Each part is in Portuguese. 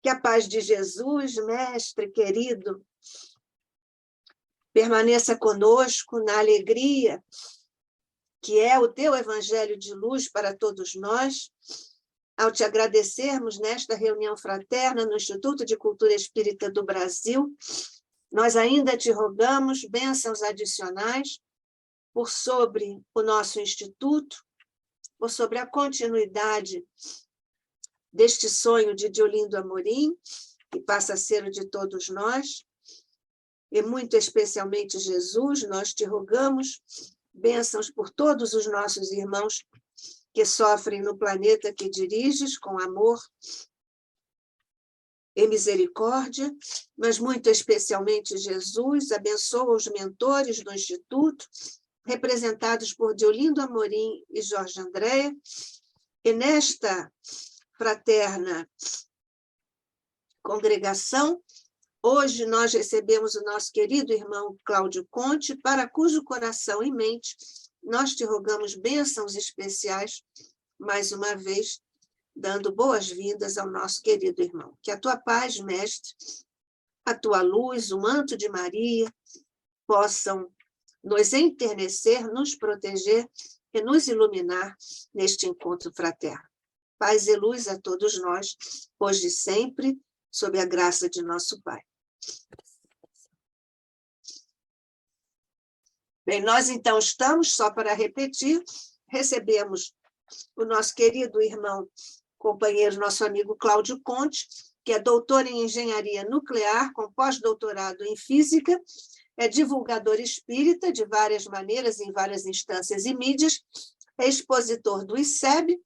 Que a paz de Jesus, mestre querido, permaneça conosco na alegria que é o teu evangelho de luz para todos nós, ao te agradecermos nesta reunião fraterna no Instituto de Cultura Espírita do Brasil. Nós ainda te rogamos bênçãos adicionais por sobre o nosso instituto, por sobre a continuidade deste sonho de Diolindo Amorim, que passa a ser o de todos nós, e muito especialmente Jesus, nós te rogamos bênçãos por todos os nossos irmãos que sofrem no planeta que diriges, com amor e misericórdia, mas muito especialmente Jesus, abençoa os mentores do Instituto, representados por Diolindo Amorim e Jorge Andréa, e nesta fraterna congregação, hoje nós recebemos o nosso querido irmão Cláudio Conte, para cujo coração e mente nós te rogamos bênçãos especiais, mais uma vez, dando boas-vindas ao nosso querido irmão. Que a tua paz, mestre, a tua luz, o manto de Maria, possam nos enternecer, nos proteger e nos iluminar neste encontro fraterno. Paz e luz a todos nós, hoje e sempre, sob a graça de nosso Pai. Bem, nós então estamos, só para repetir, recebemos o nosso querido irmão, companheiro, nosso amigo Cláudio Conte, que é doutor em engenharia nuclear, com pós-doutorado em física, é divulgador espírita de várias maneiras, em várias instâncias e mídias, é expositor do ICEB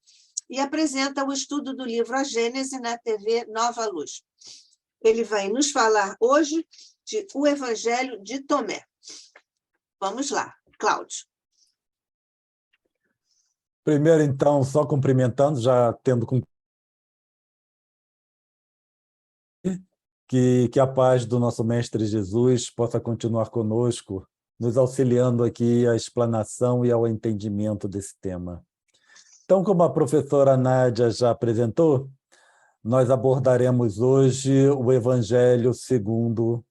e apresenta o estudo do livro A Gênese na TV Nova Luz. Ele vai nos falar hoje de O Evangelho de Tomé. Vamos lá, Cláudio. Primeiro, então, só cumprimentando, já tendo que a paz do nosso Mestre Jesus possa continuar conosco, nos auxiliando aqui à explanação e ao entendimento desse tema. Então, como a professora Nádia já apresentou, nós abordaremos hoje o Evangelho segundo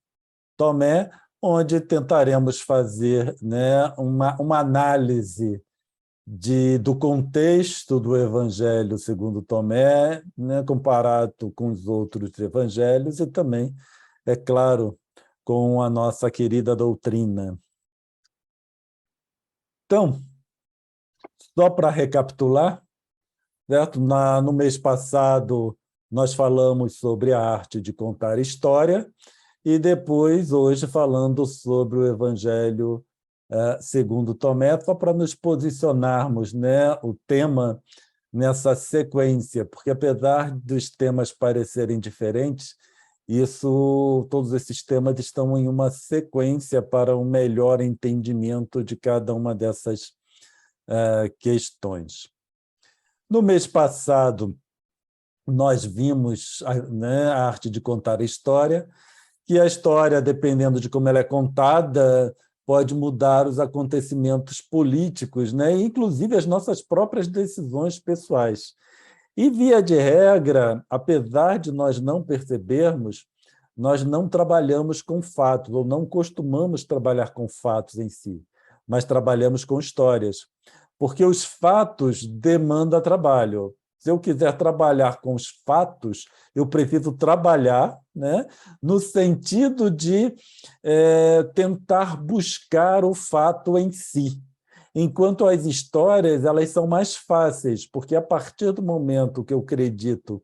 Tomé, onde tentaremos fazer, né, uma análise do contexto do Evangelho segundo Tomé, né, comparado com os outros evangelhos e também, é claro, com a nossa querida doutrina. Então, só para recapitular, certo? No mês passado, nós falamos sobre a arte de contar história, e depois, hoje, falando sobre o Evangelho segundo Tomé, só para nos posicionarmos, né, o tema nessa sequência, porque apesar dos temas parecerem diferentes, todos esses temas estão em uma sequência para um melhor entendimento de cada uma dessas questões. No mês passado, nós vimos, né, a arte de contar a história, que a história, dependendo de como ela é contada, pode mudar os acontecimentos políticos, né? Inclusive as nossas próprias decisões pessoais. E, via de regra, apesar de nós não percebermos, nós não trabalhamos com fatos, ou não costumamos trabalhar com fatos em si, mas trabalhamos com histórias, porque os fatos demandam trabalho. Se eu quiser trabalhar com os fatos, eu preciso trabalhar, né, no sentido de tentar buscar o fato em si. Enquanto as histórias, elas são mais fáceis, porque a partir do momento que eu acredito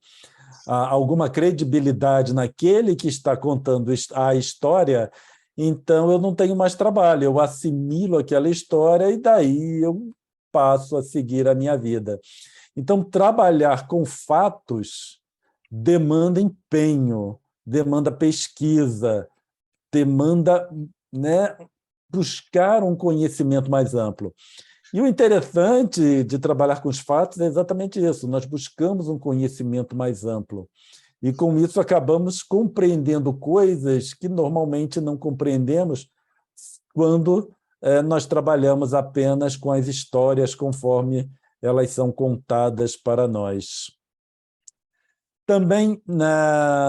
alguma credibilidade naquele que está contando a história, então eu não tenho mais trabalho, eu assimilo aquela história e daí eu passo a seguir a minha vida. Então, trabalhar com fatos demanda empenho, demanda pesquisa, demanda, né, buscar um conhecimento mais amplo. E o interessante de trabalhar com os fatos é exatamente isso, nós buscamos um conhecimento mais amplo. E, com isso, acabamos compreendendo coisas que normalmente não compreendemos quando nós trabalhamos apenas com as histórias conforme elas são contadas para nós. Também,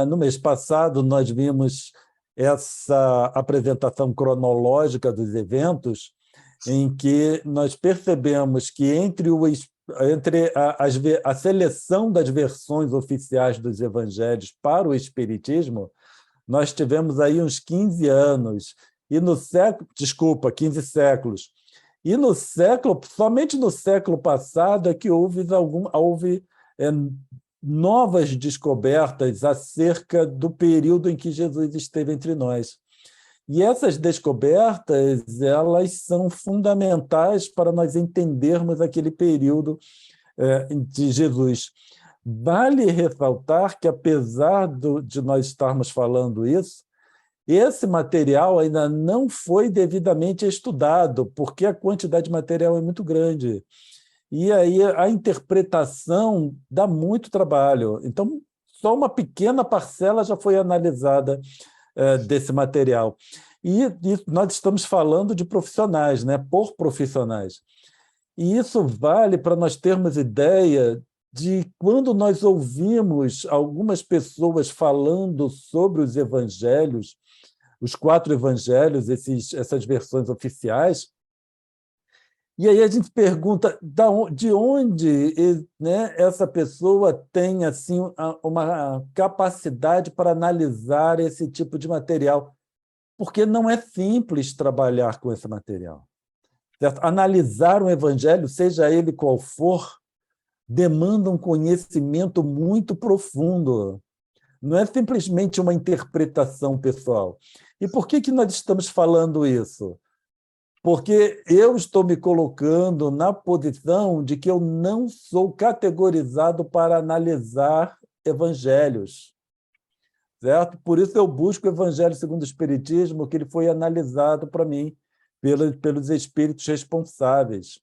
no mês passado, nós vimos essa apresentação cronológica dos eventos, em que nós percebemos que entre a seleção das versões oficiais dos evangelhos para o Espiritismo, nós tivemos aí uns 15 anos, e no século, 15 séculos, e somente no século passado é que houve novas descobertas acerca do período em que Jesus esteve entre nós. E essas descobertas, elas são fundamentais para nós entendermos aquele período de Jesus. Vale ressaltar que, apesar de nós estarmos falando isso, esse material ainda não foi devidamente estudado, porque a quantidade de material é muito grande. E aí a interpretação dá muito trabalho. Então, só uma pequena parcela já foi analisada desse material. E nós estamos falando de profissionais, né? Por profissionais. E isso vale para nós termos ideia de quando nós ouvimos algumas pessoas falando sobre os evangelhos, os 4 evangelhos, essas versões oficiais, e aí a gente pergunta de onde, né, essa pessoa tem assim, uma capacidade para analisar esse tipo de material, porque não é simples trabalhar com esse material. Certo? Analisar um evangelho, seja ele qual for, demanda um conhecimento muito profundo. Não é simplesmente uma interpretação pessoal. E por que nós estamos falando isso? Porque eu estou me colocando na posição de que eu não sou categorizado para analisar evangelhos, certo? Por isso eu busco o Evangelho segundo o Espiritismo, que ele foi analisado para mim pelos espíritos responsáveis.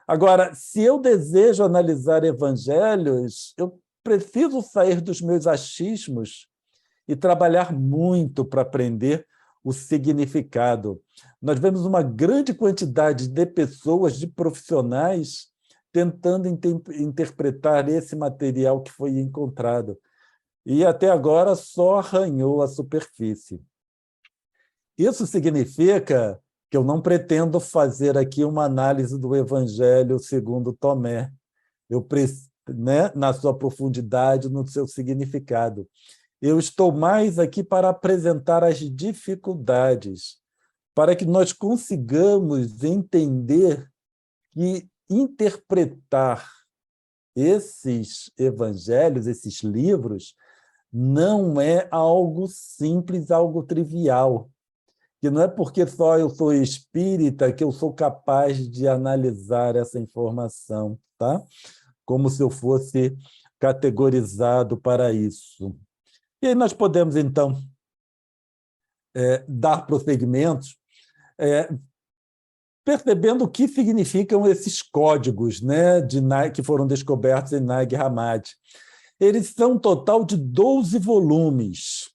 Agora, se eu desejo analisar evangelhos, eu preciso sair dos meus achismos e trabalhar muito para aprender o significado. Nós vemos uma grande quantidade de pessoas, de profissionais, tentando interpretar esse material que foi encontrado. E até agora só arranhou a superfície. Isso significa que eu não pretendo fazer aqui uma análise do Evangelho segundo Tomé, né, na sua profundidade, no seu significado. Eu estou mais aqui para apresentar as dificuldades, para que nós consigamos entender que interpretar esses evangelhos, esses livros, não é algo simples, algo trivial. Que não é porque só eu sou espírita que eu sou capaz de analisar essa informação, tá? Como se eu fosse categorizado para isso. E aí nós podemos, então, dar prosseguimentos, percebendo o que significam esses códigos, né, que foram descobertos em Nag Hammadi. Eles são um total de 12 volumes,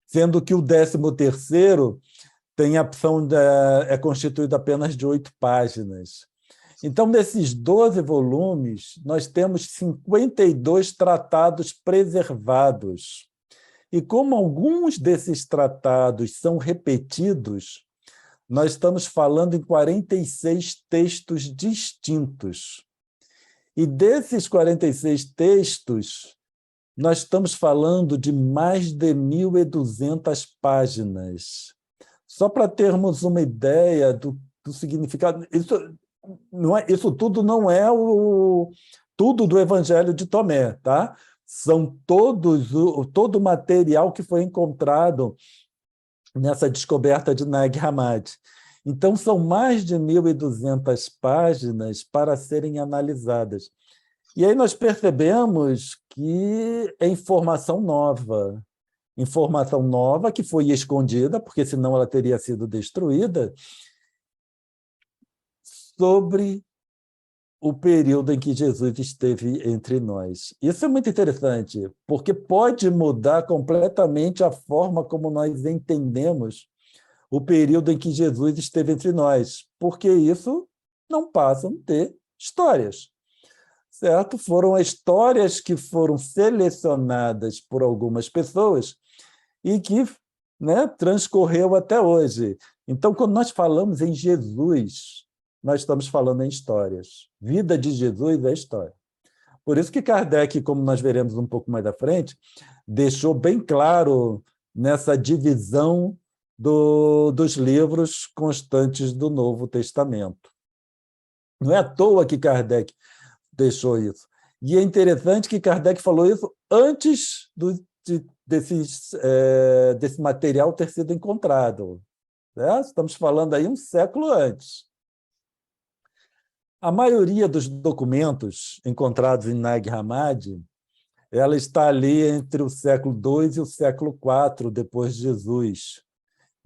sendo que o 13º é constituído apenas de 8 páginas. Então, nesses 12 volumes, nós temos 52 tratados preservados. E como alguns desses tratados são repetidos, nós estamos falando em 46 textos distintos. E desses 46 textos, nós estamos falando de mais de 1.200 páginas. Só para termos uma ideia do significado, isso tudo não é tudo do Evangelho de Tomé, tá? São todo o material que foi encontrado nessa descoberta de Nag Hammadi. Então, são mais de 1.200 páginas para serem analisadas. E aí nós percebemos que é informação nova que foi escondida, porque senão ela teria sido destruída, sobre o período em que Jesus esteve entre nós. Isso é muito interessante, porque pode mudar completamente a forma como nós entendemos o período em que Jesus esteve entre nós, porque isso não passa a ter histórias. certo? Foram histórias que foram selecionadas por algumas pessoas e que, né, transcorreu até hoje. Então, quando nós falamos em Jesus, nós estamos falando em histórias. Vida de Jesus é história. Por isso que Kardec, como nós veremos um pouco mais à frente, deixou bem claro nessa divisão dos livros constantes do Novo Testamento. Não é à toa que Kardec deixou isso. E é interessante que Kardec falou isso antes desse material ter sido encontrado. Né? Estamos falando aí um século antes. A maioria dos documentos encontrados em Nag Hammadi, ela está ali entre o século II e o século IV depois de Jesus.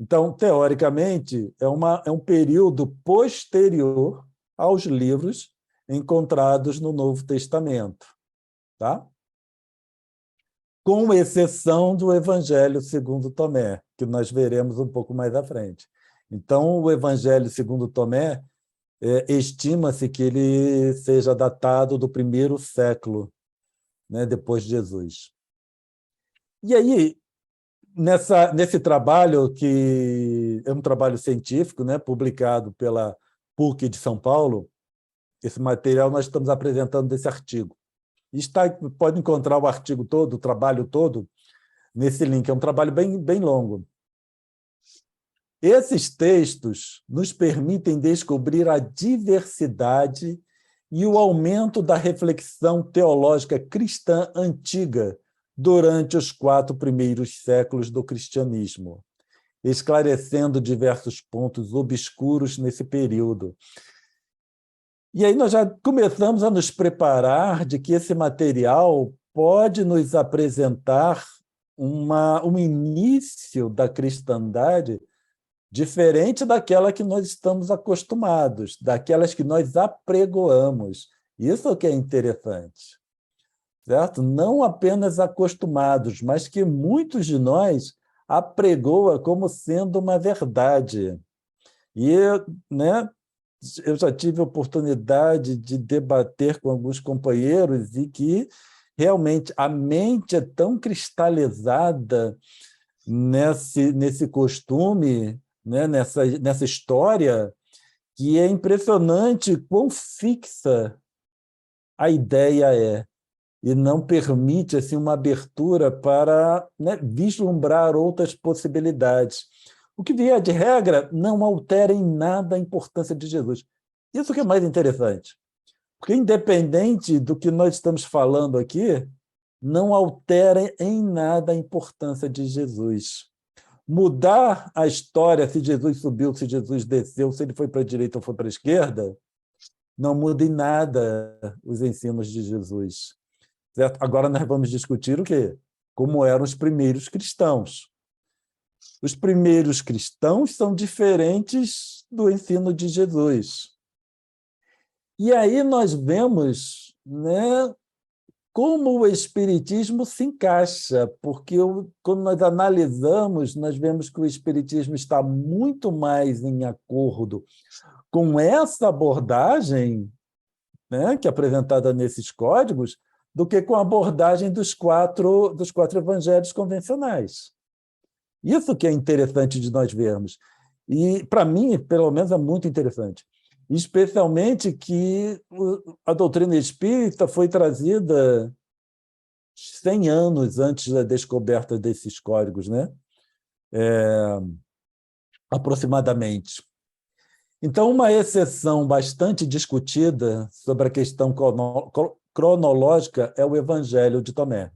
Então, teoricamente, é um período posterior aos livros encontrados no Novo Testamento, tá? Com exceção do Evangelho segundo Tomé, que nós veremos um pouco mais à frente. Então, o Evangelho segundo Tomé, estima-se que ele seja datado do primeiro século, né, depois de Jesus. E aí, nesse trabalho, que é um trabalho científico, né, publicado pela PUC de São Paulo, esse material nós estamos apresentando desse artigo. Pode encontrar o artigo todo, o trabalho todo, nesse link. É um trabalho bem longo. Esses textos nos permitem descobrir a diversidade e o aumento da reflexão teológica cristã antiga durante os 4 primeiros séculos do cristianismo, esclarecendo diversos pontos obscuros nesse período. E aí nós já começamos a nos preparar de que esse material pode nos apresentar um início da cristandade diferente daquela que nós estamos acostumados, daquelas que nós apregoamos. Isso é o que é interessante, certo? Não apenas acostumados, mas que muitos de nós apregoa como sendo uma verdade. E, né, eu já tive a oportunidade de debater com alguns companheiros e que realmente a mente é tão cristalizada nesse costume, né, nessa história, que é impressionante quão fixa a ideia é, e não permite assim, uma abertura para, né, vislumbrar outras possibilidades. O que vier de regra não altera em nada a importância de Jesus. Isso que é mais interessante, porque, independente do que nós estamos falando aqui, não altera em nada a importância de Jesus. Mudar a história, se Jesus subiu, se Jesus desceu, se ele foi para a direita ou foi para a esquerda, não muda em nada os ensinos de Jesus. Certo? Agora nós vamos discutir o quê? Como eram os primeiros cristãos. Os primeiros cristãos são diferentes do ensino de Jesus. E aí nós vemos, né, como o Espiritismo se encaixa, porque quando nós analisamos, nós vemos que o Espiritismo está muito mais em acordo com essa abordagem, né, que é apresentada nesses códigos, do que com a abordagem dos quatro evangelhos convencionais. Isso que é interessante de nós vermos. E, para mim, pelo menos, é muito interessante. Especialmente que a doutrina espírita foi trazida 100 anos antes da descoberta desses códigos, né? Aproximadamente. Então, uma exceção bastante discutida sobre a questão cronológica é o Evangelho de Tomé.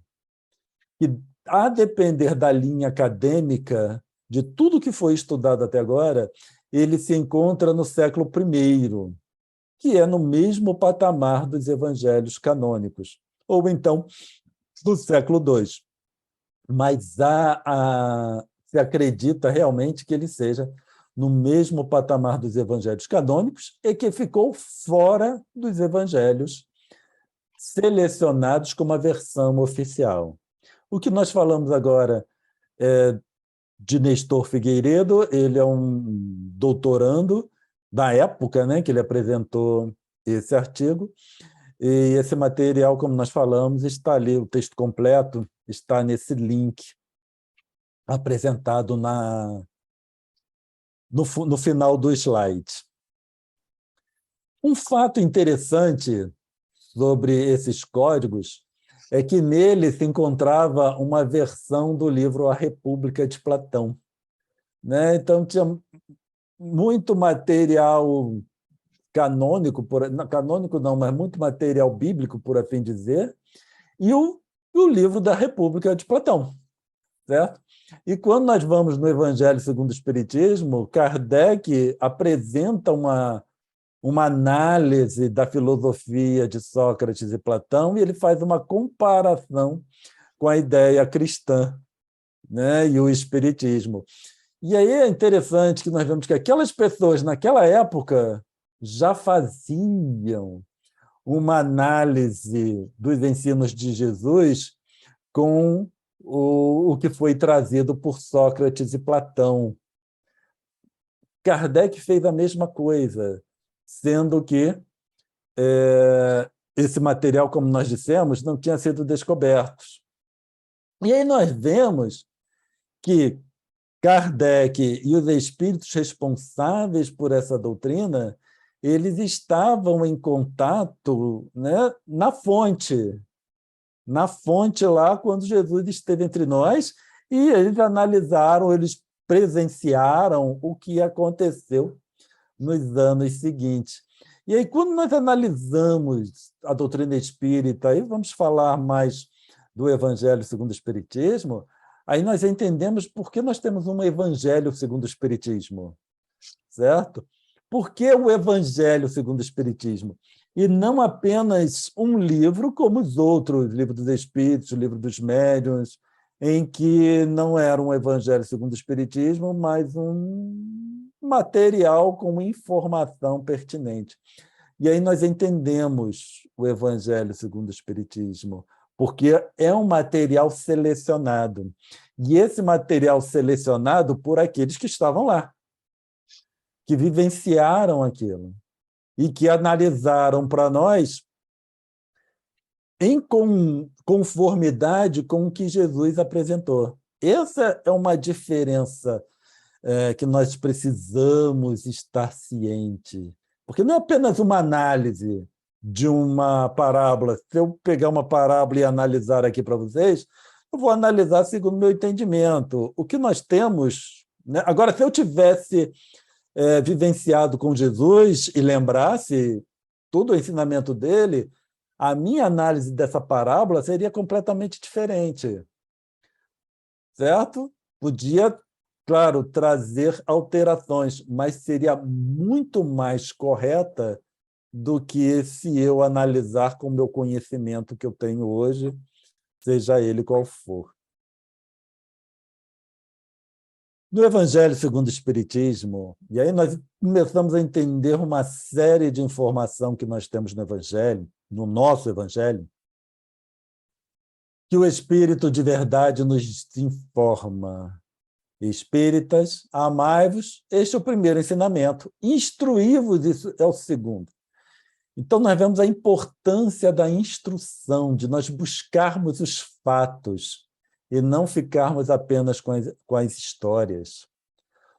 E, a depender da linha acadêmica, de tudo que foi estudado até agora, ele se encontra no século I, que é no mesmo patamar dos evangelhos canônicos, ou então do século II. Mas se acredita realmente que ele seja no mesmo patamar dos evangelhos canônicos e que ficou fora dos evangelhos selecionados como a versão oficial. O que nós falamos agora é de Nestor Figueiredo, ele é um doutorando da época, né, que ele apresentou esse artigo. E esse material, como nós falamos, está ali, o texto completo está nesse link apresentado no final do slide. Um fato interessante sobre esses códigos é que nele se encontrava uma versão do livro A República de Platão, né? Então, tinha muito material canônico, canônico não, mas muito material bíblico, por assim dizer, e o livro da República de Platão, certo? E quando nós vamos no Evangelho segundo o Espiritismo, Kardec apresenta uma análise da filosofia de Sócrates e Platão, e ele faz uma comparação com a ideia cristã, né, e o Espiritismo. E aí é interessante que nós vemos que aquelas pessoas, naquela época, já faziam uma análise dos ensinos de Jesus com o que foi trazido por Sócrates e Platão. Kardec fez a mesma coisa, sendo que esse material, como nós dissemos, não tinha sido descoberto. E aí nós vemos que Kardec e os espíritos responsáveis por essa doutrina, eles estavam em contato, né, na fonte lá, quando Jesus esteve entre nós, e eles analisaram, eles presenciaram o que aconteceu nos anos seguintes. E aí, quando nós analisamos a doutrina espírita, aí vamos falar mais do Evangelho segundo o Espiritismo, aí nós entendemos por que nós temos um Evangelho segundo o Espiritismo, certo? Por que o Evangelho segundo o Espiritismo? E não apenas um livro como os outros, livro dos Espíritos, livro dos Médiuns, em que não era um Evangelho segundo o Espiritismo, mas um material com informação pertinente. E aí nós entendemos o Evangelho segundo o Espiritismo, porque é um material selecionado. E esse material selecionado por aqueles que estavam lá, que vivenciaram aquilo e que analisaram para nós em conformidade com o que Jesus apresentou. Essa é uma diferença que nós precisamos estar ciente, porque não é apenas uma análise de uma parábola. Se eu pegar uma parábola e analisar aqui para vocês, eu vou analisar segundo o meu entendimento. O que nós temos, né? Agora, se eu tivesse vivenciado com Jesus e lembrasse todo o ensinamento dele, a minha análise dessa parábola seria completamente diferente, certo? Podia, claro, trazer alterações, mas seria muito mais correta do que se eu analisar com o meu conhecimento que eu tenho hoje, seja ele qual for. No Evangelho segundo o Espiritismo, e aí nós começamos a entender uma série de informação que nós temos no Evangelho, no nosso Evangelho, que o Espírito de verdade nos informa. Espíritas, amai-vos, este é o primeiro ensinamento. Instruí-vos, isso é o segundo. Então, nós vemos a importância da instrução, de nós buscarmos os fatos e não ficarmos apenas com as histórias.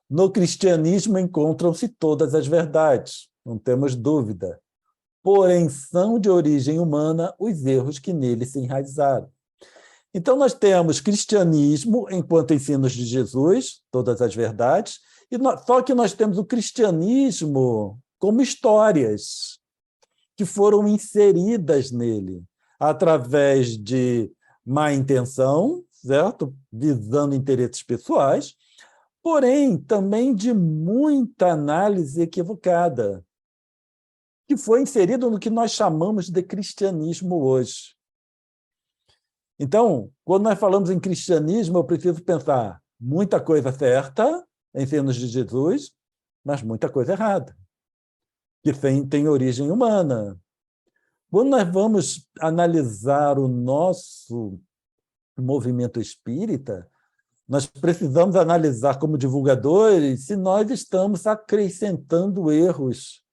No cristianismo encontram-se todas as verdades, não temos dúvida. Porém, são de origem humana os erros que nele se enraizaram. Então, nós temos cristianismo enquanto ensinos de Jesus, todas as verdades, só que nós temos o cristianismo como histórias que foram inseridas nele através de má intenção, certo? Visando interesses pessoais, porém também de muita análise equivocada, que foi inserido no que nós chamamos de cristianismo hoje. Então, quando nós falamos em cristianismo, eu preciso pensar muita coisa certa, ensinos de Jesus, mas muita coisa errada, que tem origem humana. Quando nós vamos analisar o nosso movimento espírita, nós precisamos analisar como divulgadores se nós estamos acrescentando erros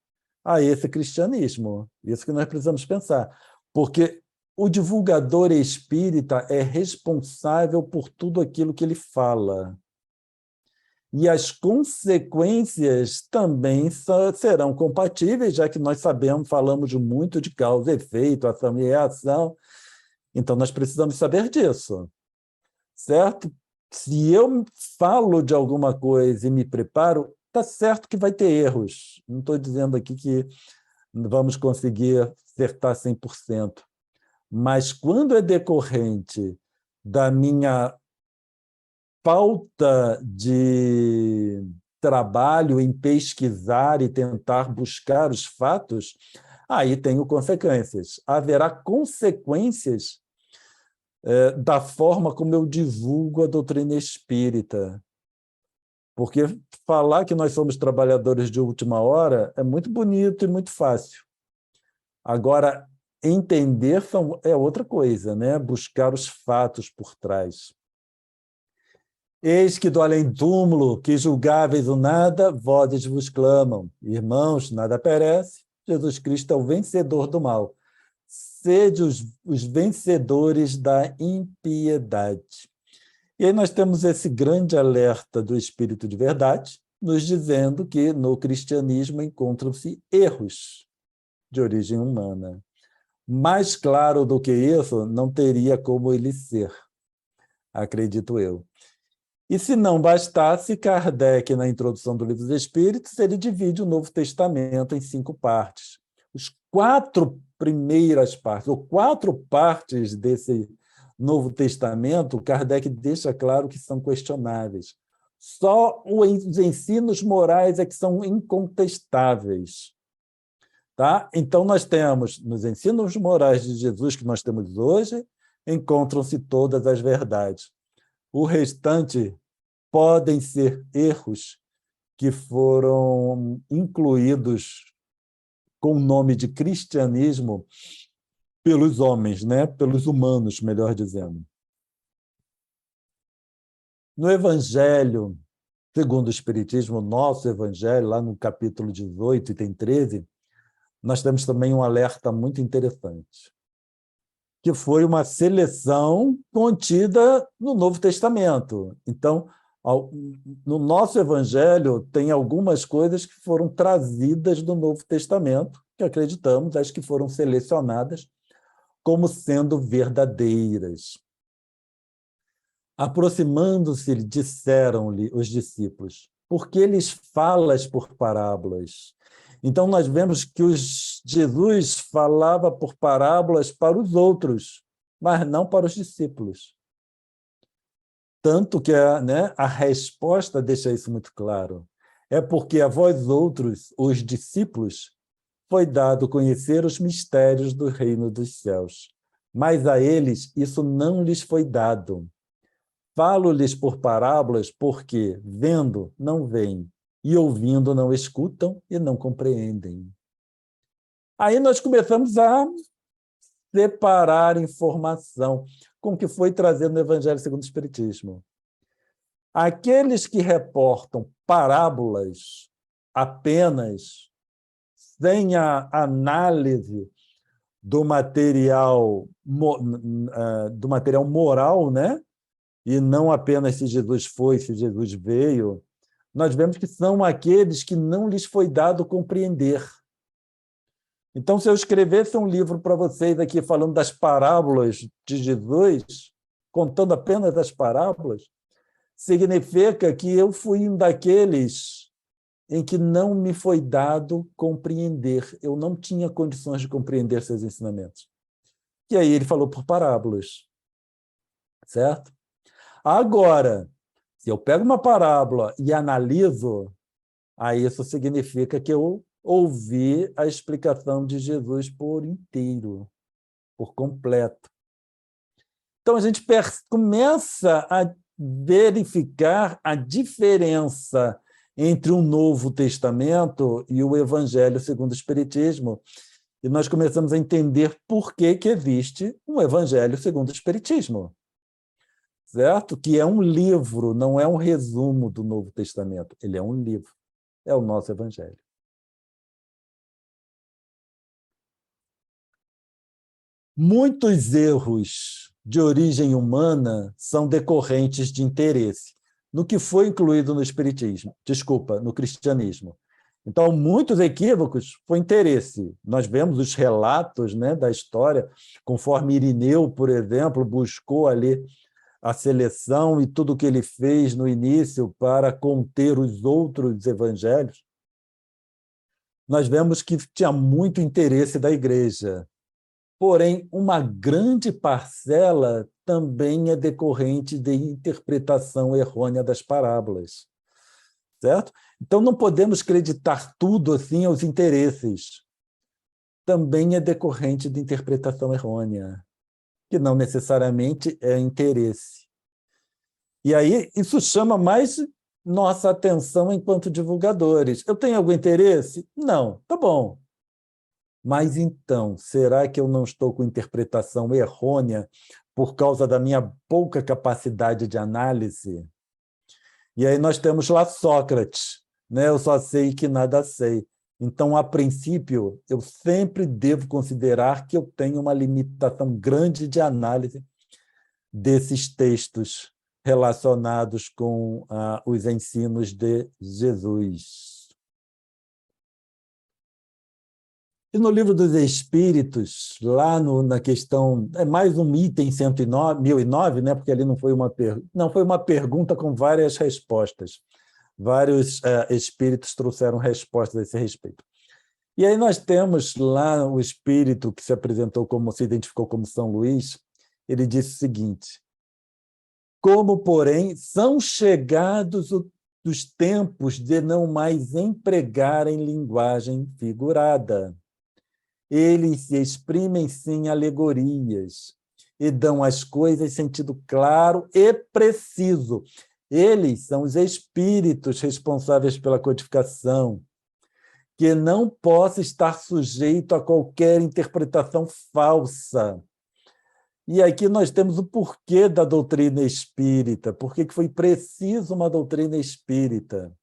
a esse cristianismo. Isso que nós precisamos pensar. Porque o divulgador espírita é responsável por tudo aquilo que ele fala. E as consequências também serão compatíveis, já que nós sabemos, falamos muito de causa e efeito, ação e reação. Então, nós precisamos saber disso, certo? Se eu falo de alguma coisa e me preparo, está certo que vai ter erros. Não estou dizendo aqui que vamos conseguir acertar 100%. Mas quando é decorrente da minha falta de trabalho em pesquisar e tentar buscar os fatos, aí tenho consequências. Haverá consequências da forma como eu divulgo a doutrina espírita. Porque falar que nós somos trabalhadores de última hora é muito bonito e muito fácil. Agora, entender é outra coisa, né? Buscar os fatos por trás. Eis que do além-túmulo, que julgáveis o nada, vozes vos clamam. Irmãos, nada perece, Jesus Cristo é o vencedor do mal. Sede os vencedores da impiedade. E aí nós temos esse grande alerta do Espírito de Verdade, nos dizendo que no cristianismo encontram-se erros de origem humana. Mais claro do que isso, não teria como ele ser, acredito eu. E se não bastasse, Kardec, na introdução do Livro dos Espíritos, ele divide o Novo Testamento em 5 partes. Os 4 primeiras partes, ou 4 partes desse Novo Testamento, Kardec deixa claro que são questionáveis. Só os ensinos morais é que são incontestáveis. Tá? Então, nós temos, nos ensinos morais de Jesus que nós temos hoje, encontram-se todas as verdades. O restante podem ser erros que foram incluídos com o nome de cristianismo pelos homens, né? Pelos humanos, melhor dizendo. No Evangelho, segundo o Espiritismo, nosso Evangelho, lá no capítulo 18, item 13, nós temos também um alerta muito interessante, que foi uma seleção contida no Novo Testamento. Então, no nosso Evangelho, tem algumas coisas que foram trazidas do Novo Testamento, que acreditamos, as que foram selecionadas como sendo verdadeiras. Aproximando-se, disseram-lhe os discípulos: por que lhes falas por parábolas? Então, nós vemos que Jesus falava por parábolas para os outros, mas não para os discípulos. Tanto que a resposta deixa isso muito claro. É porque a vós outros, os discípulos, foi dado conhecer os mistérios do reino dos céus. Mas a eles isso não lhes foi dado. Falo-lhes por parábolas porque, vendo, não veem, e ouvindo, não escutam e não compreendem. Aí nós começamos a separar informação com o que foi trazido no Evangelho segundo o Espiritismo. Aqueles que reportam parábolas apenas, sem a análise do material moral, né? E não apenas se Jesus foi, se Jesus veio, nós vemos que são aqueles que não lhes foi dado compreender. Então, se eu escrevesse um livro para vocês aqui falando das parábolas de Jesus, contando apenas as parábolas, significa que eu fui um daqueles em que não me foi dado compreender. Eu não tinha condições de compreender seus ensinamentos. E aí ele falou por parábolas. Certo? Agora, se eu pego uma parábola e analiso, aí isso significa que eu ouvi a explicação de Jesus por inteiro, por completo. Então, a gente começa a verificar a diferença entre o Novo Testamento e o Evangelho segundo o Espiritismo, e nós começamos a entender por que existe um Evangelho segundo o Espiritismo. Certo? Que é um livro, não é um resumo do Novo Testamento. Ele é um livro. É o nosso Evangelho. Muitos erros de origem humana são decorrentes de interesse, no que foi incluído no espiritismo, desculpa, no cristianismo. Então, muitos equívocos foi interesse. Nós vemos os relatos, né, da história, conforme Irineu, por exemplo, buscou ali a seleção e tudo o que ele fez no início para conter os outros evangelhos. Nós vemos que tinha muito interesse da igreja. Porém, uma grande parcela também é decorrente de interpretação errônea das parábolas, certo? Então, não podemos acreditar tudo assim aos interesses. Também é decorrente de interpretação errônea, que não necessariamente é interesse. E aí, isso chama mais nossa atenção enquanto divulgadores. Eu tenho algum interesse? Não. Tá bom. Mas então, será que eu não estou com interpretação errônea por causa da minha pouca capacidade de análise? E aí nós temos lá Sócrates, né? Eu só sei que nada sei. Então, a princípio, eu sempre devo considerar que eu tenho uma limitação grande de análise desses textos relacionados com os ensinos de Jesus. E no Livro dos Espíritos, lá na questão, é mais um item 109, 1009, né? Porque ali não foi foi uma pergunta com várias respostas. Vários espíritos trouxeram respostas a esse respeito. E aí nós temos lá o espírito que se apresentou como, se identificou como São Luís, ele disse o seguinte: como, porém, são chegados os tempos de não mais empregarem linguagem figurada. Eles se exprimem sem alegorias e dão às coisas sentido claro e preciso. Eles são os espíritos responsáveis pela codificação, que não possa estar sujeito a qualquer interpretação falsa. E aqui nós temos o porquê da doutrina espírita, por que foi preciso uma doutrina espírita.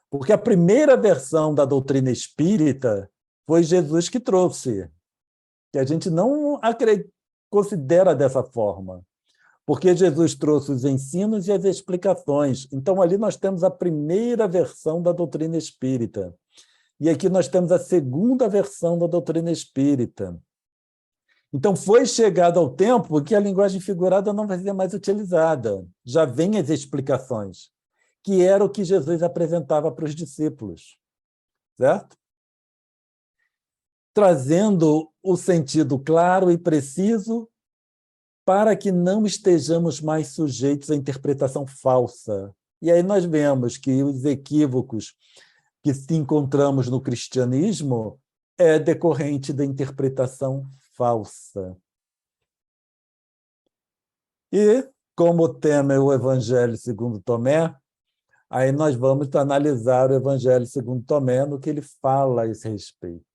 Porque a primeira versão da doutrina espírita foi Jesus que trouxe, que a gente não considera dessa forma, porque Jesus trouxe os ensinos e as explicações. Então, ali nós temos a primeira versão da doutrina espírita. E aqui nós temos a segunda versão da doutrina espírita. Então, foi chegado ao tempo que a linguagem figurada não vai ser mais utilizada. Já vem as explicações, que era o que Jesus apresentava para os discípulos, certo? Trazendo o sentido claro e preciso para que não estejamos mais sujeitos à interpretação falsa. E aí nós vemos que os equívocos que encontramos no cristianismo é decorrente da interpretação falsa. E, como o tema é o Evangelho segundo Tomé, aí nós vamos analisar o Evangelho segundo Tomé no que ele fala a esse respeito.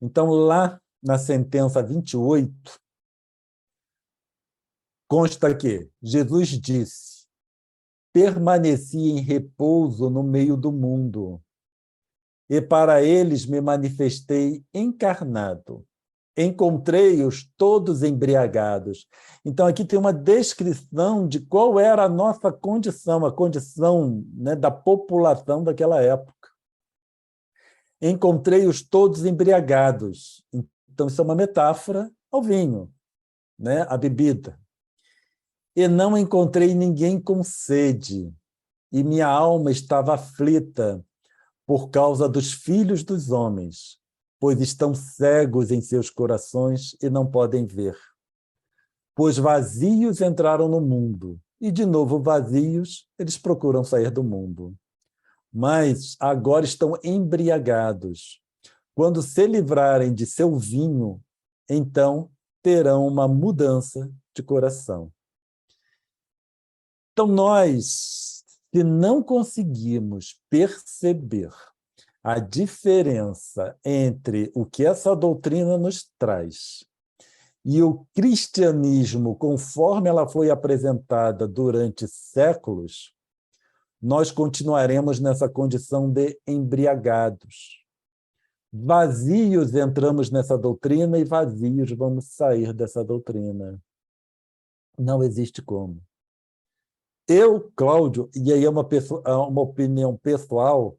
Então, lá na sentença 28, consta que Jesus disse: permaneci em repouso no meio do mundo, e para eles me manifestei encarnado. Encontrei-os todos embriagados. Então, aqui tem uma descrição de qual era a nossa condição, a condição, né, da população daquela época. Encontrei-os todos embriagados. Então, isso é uma metáfora ao vinho, né, a bebida. E não encontrei ninguém com sede, e minha alma estava aflita por causa dos filhos dos homens, pois estão cegos em seus corações e não podem ver. Pois vazios entraram no mundo, e de novo vazios eles procuram sair do mundo. Mas agora estão embriagados. Quando se livrarem de seu vinho, então terão uma mudança de coração. Então, nós, se não conseguimos perceber a diferença entre o que essa doutrina nos traz e o cristianismo, conforme ela foi apresentada durante séculos, nós continuaremos nessa condição de embriagados. Vazios entramos nessa doutrina e vazios vamos sair dessa doutrina. Não existe como. Eu, Cláudio, e aí é uma opinião pessoal,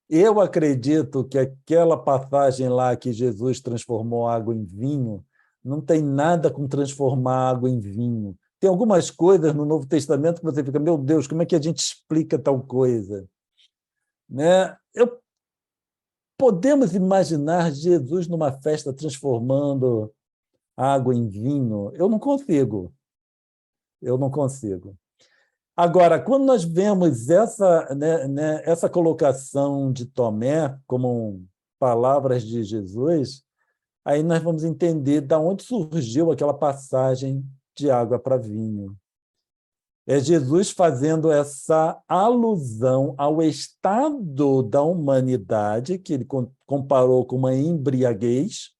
eu acredito que aquela passagem lá que Jesus transformou água em vinho não tem nada com transformar água em vinho. Tem algumas coisas no Novo Testamento que você fica, meu Deus, como é que a gente explica tal coisa? Né? Podemos imaginar Jesus numa festa transformando água em vinho? Eu não consigo. Eu não consigo. Agora, quando nós vemos essa colocação de Tomé como palavras de Jesus, aí nós vamos entender de onde surgiu aquela passagem de água para vinho. É Jesus fazendo essa alusão ao estado da humanidade, que ele comparou com uma embriaguez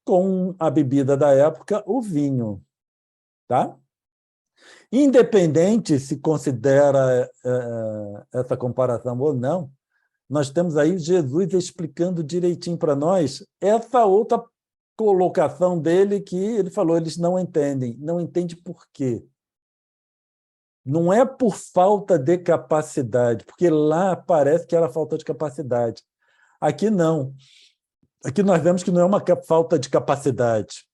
com a bebida da época, o vinho. Tá? Independente se considera essa comparação ou não, nós temos aí Jesus explicando direitinho para nós essa outra colocação dele que ele falou, eles não entendem. Não entende por quê? Não é por falta de capacidade, porque lá parece que era falta de capacidade. Aqui não. Aqui nós vemos que não é uma falta de capacidade,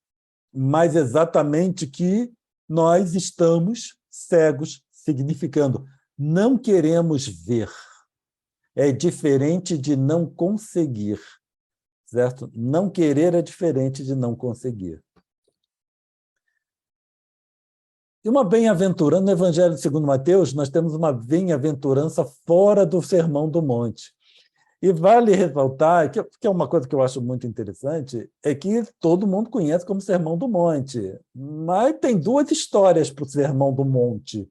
mas exatamente que nós estamos cegos, significando não queremos ver. É diferente de não conseguir, certo? Não querer é diferente de não conseguir. E uma bem-aventurança, no Evangelho segundo Mateus, nós temos uma bem-aventurança fora do Sermão do Monte. E vale ressaltar, que é uma coisa que eu acho muito interessante, é que todo mundo conhece como Sermão do Monte, mas tem duas histórias para o Sermão do Monte,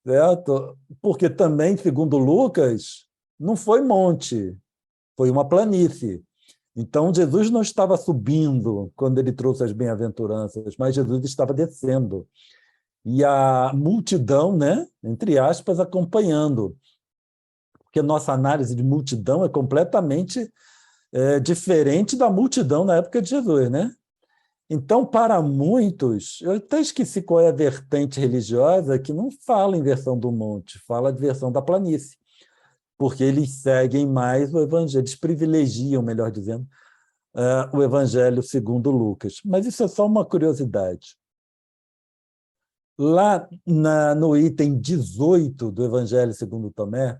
certo? Porque também, segundo Lucas, não foi monte, foi uma planície. Então, Jesus não estava subindo quando ele trouxe as bem-aventuranças, mas Jesus estava descendo. E a multidão, né, entre aspas, acompanhando. Porque nossa análise de multidão é completamente diferente da multidão na época de Jesus, né? Então, para muitos, eu até esqueci qual é a vertente religiosa que não fala em versão do monte, fala de versão da planície, porque eles seguem mais o evangelho, eles privilegiam, melhor dizendo, o evangelho segundo Lucas. Mas isso é só uma curiosidade. Lá no item 18 do evangelho segundo Tomé,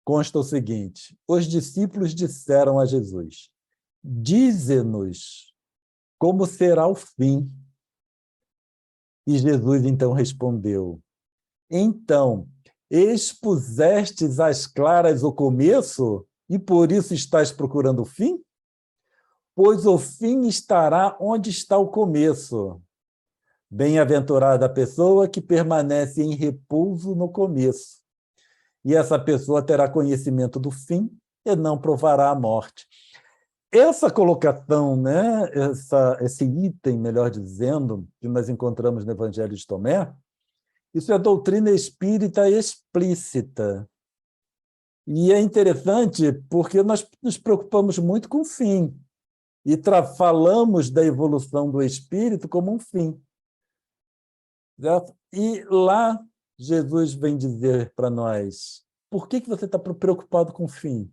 consta o seguinte: os discípulos disseram a Jesus, dize-nos como será o fim. E Jesus então respondeu, então, expusestes às claras o começo e por isso estás procurando o fim? Pois o fim estará onde está o começo. Bem-aventurada a pessoa que permanece em repouso no começo. E essa pessoa terá conhecimento do fim e não provará a morte. Essa colocação, né, esse item, melhor dizendo, que nós encontramos no Evangelho de Tomé, isso é doutrina espírita explícita. E é interessante porque nós nos preocupamos muito com o fim e falamos da evolução do espírito como um fim. Certo? E lá Jesus vem dizer para nós, por que você está preocupado com o fim,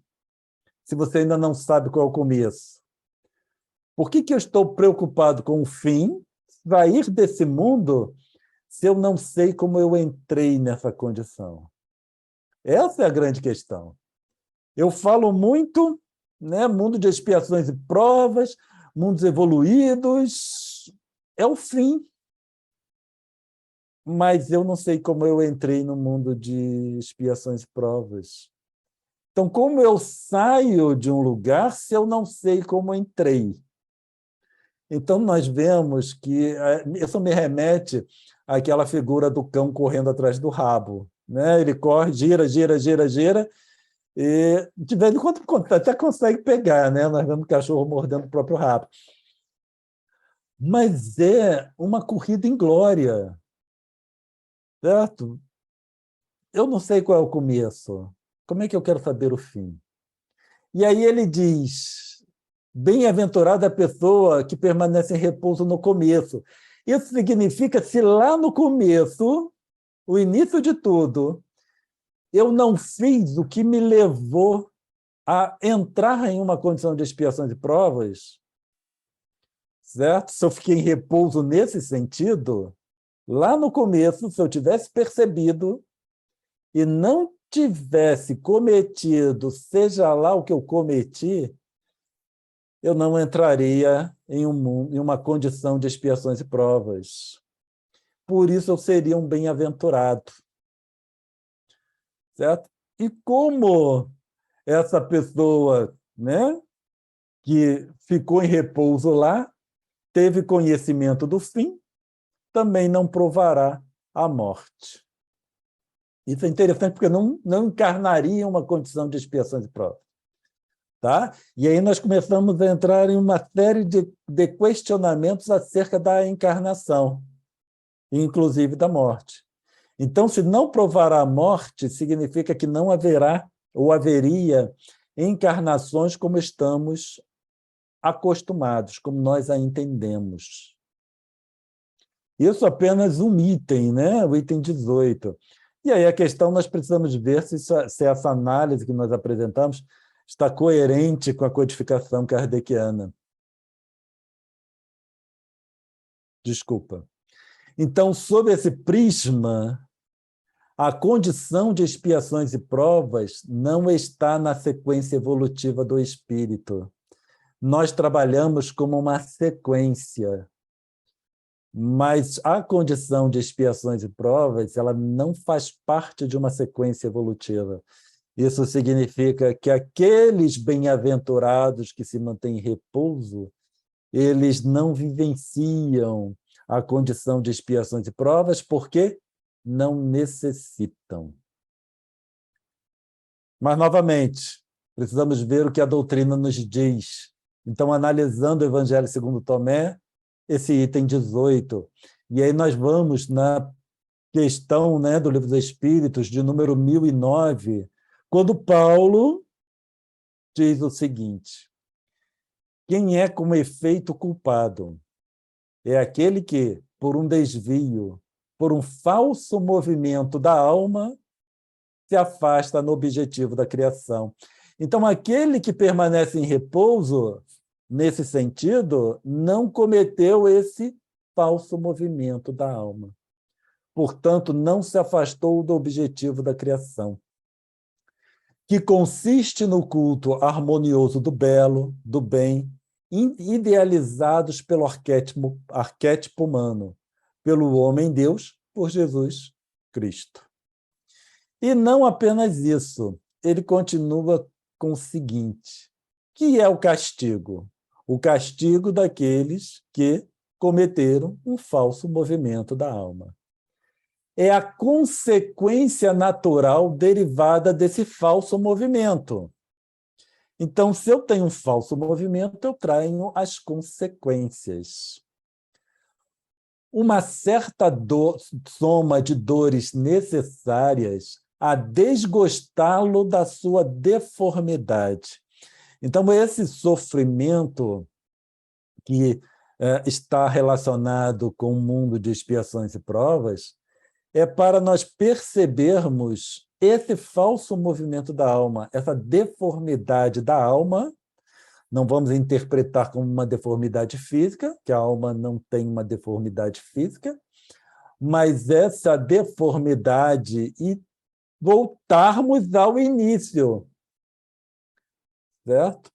se você ainda não sabe qual é o começo? Por que eu estou preocupado com o fim, sair desse mundo, se eu não sei como eu entrei nessa condição? Essa é a grande questão. Eu falo muito, né, mundo de expiações e provas, mundos evoluídos, é o fim. Mas eu não sei como eu entrei no mundo de expiações e provas. Então, como eu saio de um lugar se eu não sei como entrei? Então, nós vemos que isso me remete àquela figura do cão correndo atrás do rabo. Né? Ele corre, gira, gira, gira, gira, e de vez em quando até consegue pegar, né? Nós vemos o cachorro mordendo o próprio rabo. Mas é uma corrida em glória, certo? Eu não sei qual é o começo. Como é que eu quero saber o fim? E aí ele diz, bem-aventurada a pessoa que permanece em repouso no começo. Isso significa, se lá no começo, o início de tudo, eu não fiz o que me levou a entrar em uma condição de expiações e provas, certo? Se eu fiquei em repouso nesse sentido, lá no começo, se eu tivesse percebido e não tivesse cometido, seja lá o que eu cometi, eu não entraria em uma condição de expiações e provas. Por isso eu seria um bem-aventurado. Certo? E como essa pessoa, né, que ficou em repouso lá, teve conhecimento do fim, também não provará a morte. Isso é interessante porque não encarnaria uma condição de expiações e provas. Tá? E aí nós começamos a entrar em uma série de questionamentos acerca da encarnação, inclusive da morte. Então, se não provar a morte, significa que não haverá ou haveria encarnações como estamos acostumados, como nós a entendemos. Isso apenas um item, né? O item 18. E aí a questão, nós precisamos ver se essa análise que nós apresentamos está coerente com a codificação kardeciana. Desculpa. Então, sob esse prisma, a condição de expiações e provas não está na sequência evolutiva do espírito. Nós trabalhamos como uma sequência, mas a condição de expiações e provas, ela não faz parte de uma sequência evolutiva. Isso significa que aqueles bem-aventurados que se mantêm em repouso, eles não vivenciam a condição de expiações e provas porque não necessitam. Mas, novamente, precisamos ver o que a doutrina nos diz. Então, analisando o Evangelho segundo Tomé, esse item 18, e aí nós vamos na questão, né, do Livro dos Espíritos, de número 1009, quando Paulo diz o seguinte: quem é como efeito culpado? É aquele que, por um desvio, por um falso movimento da alma, se afasta no objetivo da criação. Então, aquele que permanece em repouso, nesse sentido, não cometeu esse falso movimento da alma. Portanto, não se afastou do objetivo da criação, que consiste no culto harmonioso do belo, do bem, idealizados pelo arquétipo humano, pelo homem-deus, por Jesus Cristo. E não apenas isso, ele continua com o seguinte, que é o castigo? O castigo daqueles que cometeram um falso movimento da alma. É a consequência natural derivada desse falso movimento. Então, se eu tenho um falso movimento, eu trago as consequências. Uma certa soma de dores necessárias a desgostá-lo da sua deformidade. Então, esse sofrimento que está relacionado com o mundo de expiações e provas é para nós percebermos esse falso movimento da alma, essa deformidade da alma. Não vamos interpretar como uma deformidade física, que a alma não tem uma deformidade física, mas essa deformidade e voltarmos ao início, certo?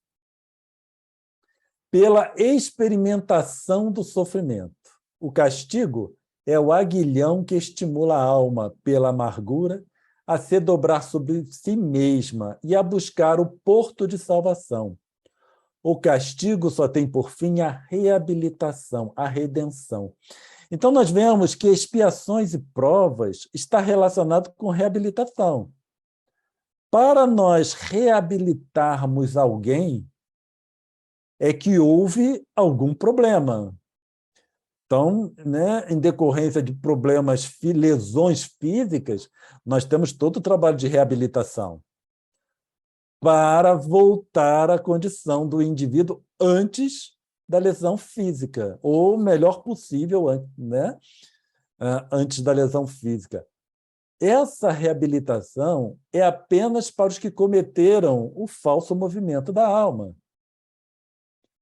Pela experimentação do sofrimento. O castigo é o aguilhão que estimula a alma, pela amargura, a se dobrar sobre si mesma e a buscar o porto de salvação. O castigo só tem por fim a reabilitação, a redenção. Então, nós vemos que expiações e provas está relacionado com reabilitação. Para nós reabilitarmos alguém, é que houve algum problema. Então, né, em decorrência de problemas, lesões físicas, nós temos todo o trabalho de reabilitação. para voltar à condição do indivíduo antes da lesão física, ou o melhor possível, né? Antes da lesão física. Essa reabilitação é apenas para os que cometeram o falso movimento da alma.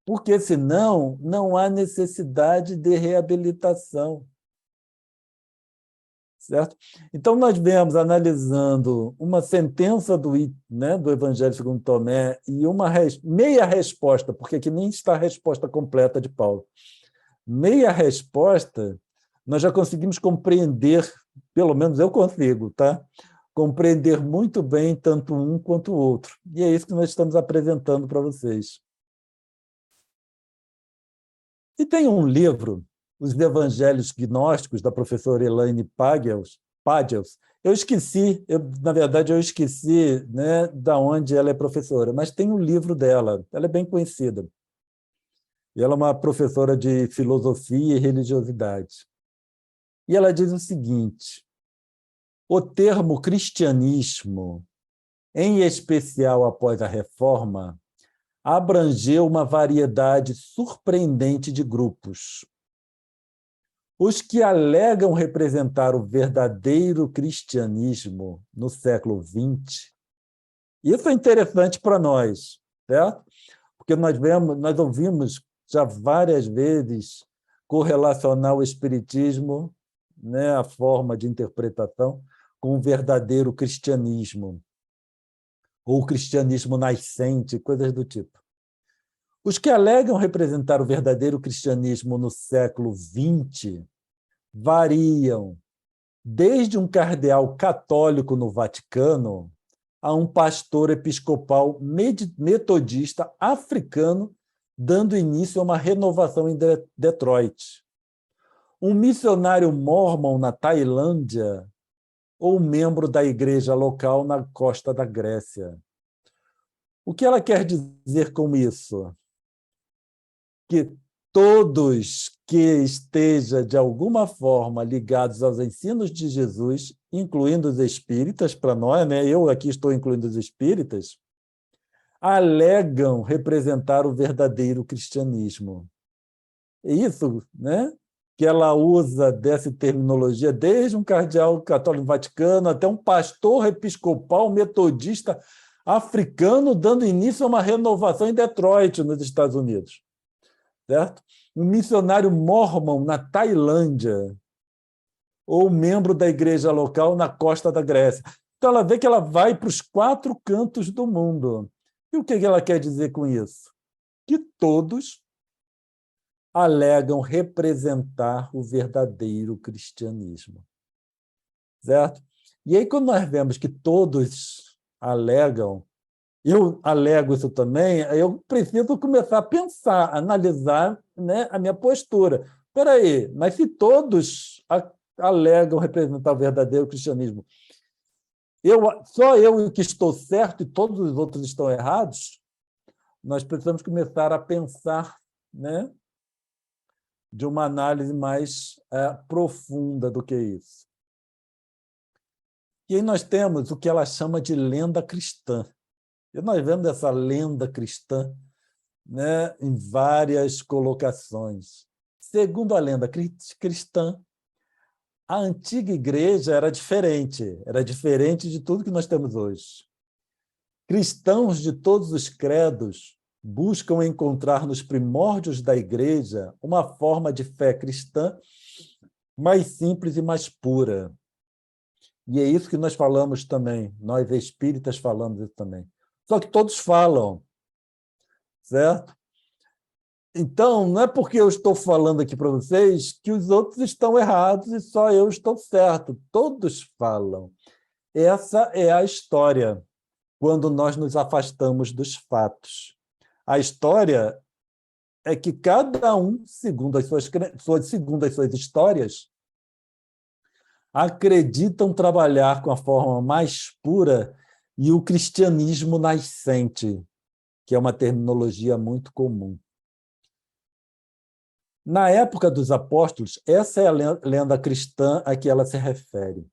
Porque, senão, não há necessidade de reabilitação. Certo? Então, nós vemos, analisando uma sentença do Evangelho segundo Tomé e uma meia resposta, porque aqui nem está a resposta completa de Paulo. Meia resposta, nós já conseguimos compreender, pelo menos eu consigo, tá? Compreender muito bem tanto um quanto o outro. E é isso que nós estamos apresentando para vocês. E tem um livro, Os Evangelhos Gnósticos, da professora Elaine Pagels. Eu esqueci, na verdade, eu esqueci, né, de onde ela é professora, mas tem um livro dela, ela é bem conhecida. E ela é uma professora de filosofia e religiosidade. E ela diz o seguinte: o termo cristianismo, em especial após a Reforma, abrangeu uma variedade surpreendente de grupos. Os que alegam representar o verdadeiro cristianismo no século XX, isso é interessante para nós, certo? Porque nós ouvimos já várias vezes correlacionar o espiritismo, né, a forma de interpretação, com o verdadeiro cristianismo, ou o cristianismo nascente, coisas do tipo. Os que alegam representar o verdadeiro cristianismo no século XX variam desde um cardeal católico no Vaticano a um pastor episcopal metodista africano dando início a uma renovação em Detroit, um missionário mórmon na Tailândia ou um membro da igreja local na costa da Grécia. O que ela quer dizer com isso? Que todos que estejam, de alguma forma, ligados aos ensinos de Jesus, incluindo os espíritas, para nós, né? Eu aqui estou incluindo os espíritas, alegam representar o verdadeiro cristianismo. É isso, né, que ela usa dessa terminologia, desde um cardeal católico vaticano até um pastor episcopal metodista africano, dando início a uma renovação em Detroit, nos Estados Unidos. Certo? Um missionário mórmon na Tailândia, ou membro da igreja local na costa da Grécia. Então, ela vê que ela vai para os 4 cantos do mundo. E o que ela quer dizer com isso? Que todos alegam representar o verdadeiro cristianismo. Certo? E aí, quando nós vemos que todos alegam, eu alego isso também, eu preciso começar a pensar, analisar, né, a minha postura. Espera aí, mas se todos alegam representar o verdadeiro cristianismo, só eu que estou certo e todos os outros estão errados, nós precisamos começar a pensar, né, de uma análise mais profunda do que isso. E aí nós temos o que ela chama de lenda cristã. E nós vemos essa lenda cristã, né, em várias colocações. Segundo a lenda cristã, a antiga igreja era diferente de tudo que nós temos hoje. Cristãos de todos os credos buscam encontrar nos primórdios da igreja uma forma de fé cristã mais simples e mais pura. E é isso que nós falamos também, nós espíritas falamos isso também. Só que todos falam, certo? Então, não é porque eu estou falando aqui para vocês que os outros estão errados e só eu estou certo. Todos falam. Essa é a história, quando nós nos afastamos dos fatos. A história é que cada um, segundo as suas histórias, acreditam trabalhar com a forma mais pura e o cristianismo nascente, que é uma terminologia muito comum. Na época dos apóstolos, essa é a lenda cristã a que ela se refere.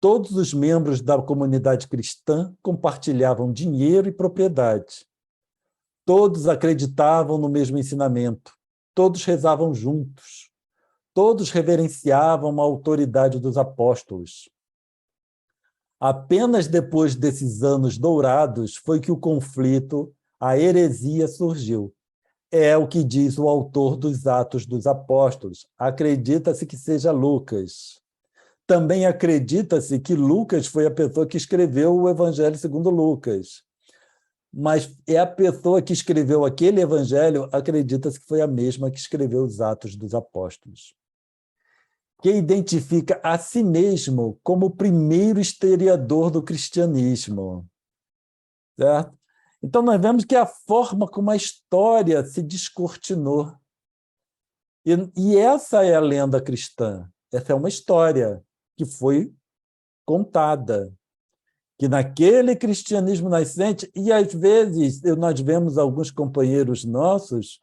Todos os membros da comunidade cristã compartilhavam dinheiro e propriedade. Todos acreditavam no mesmo ensinamento. Todos rezavam juntos. Todos reverenciavam a autoridade dos apóstolos. Apenas depois desses anos dourados foi que o conflito, a heresia surgiu. É o que diz o autor dos Atos dos Apóstolos. Acredita-se que seja Lucas. Também acredita-se que Lucas foi a pessoa que escreveu o Evangelho segundo Lucas. Mas é a pessoa que escreveu aquele evangelho, acredita-se que foi a mesma que escreveu os Atos dos Apóstolos, que identifica a si mesmo como o primeiro historiador do cristianismo. Certo? Então, nós vemos que a forma como a história se descortinou. E essa é a lenda cristã. Essa é uma história que foi contada, que naquele cristianismo nascente, e às vezes nós vemos alguns companheiros nossos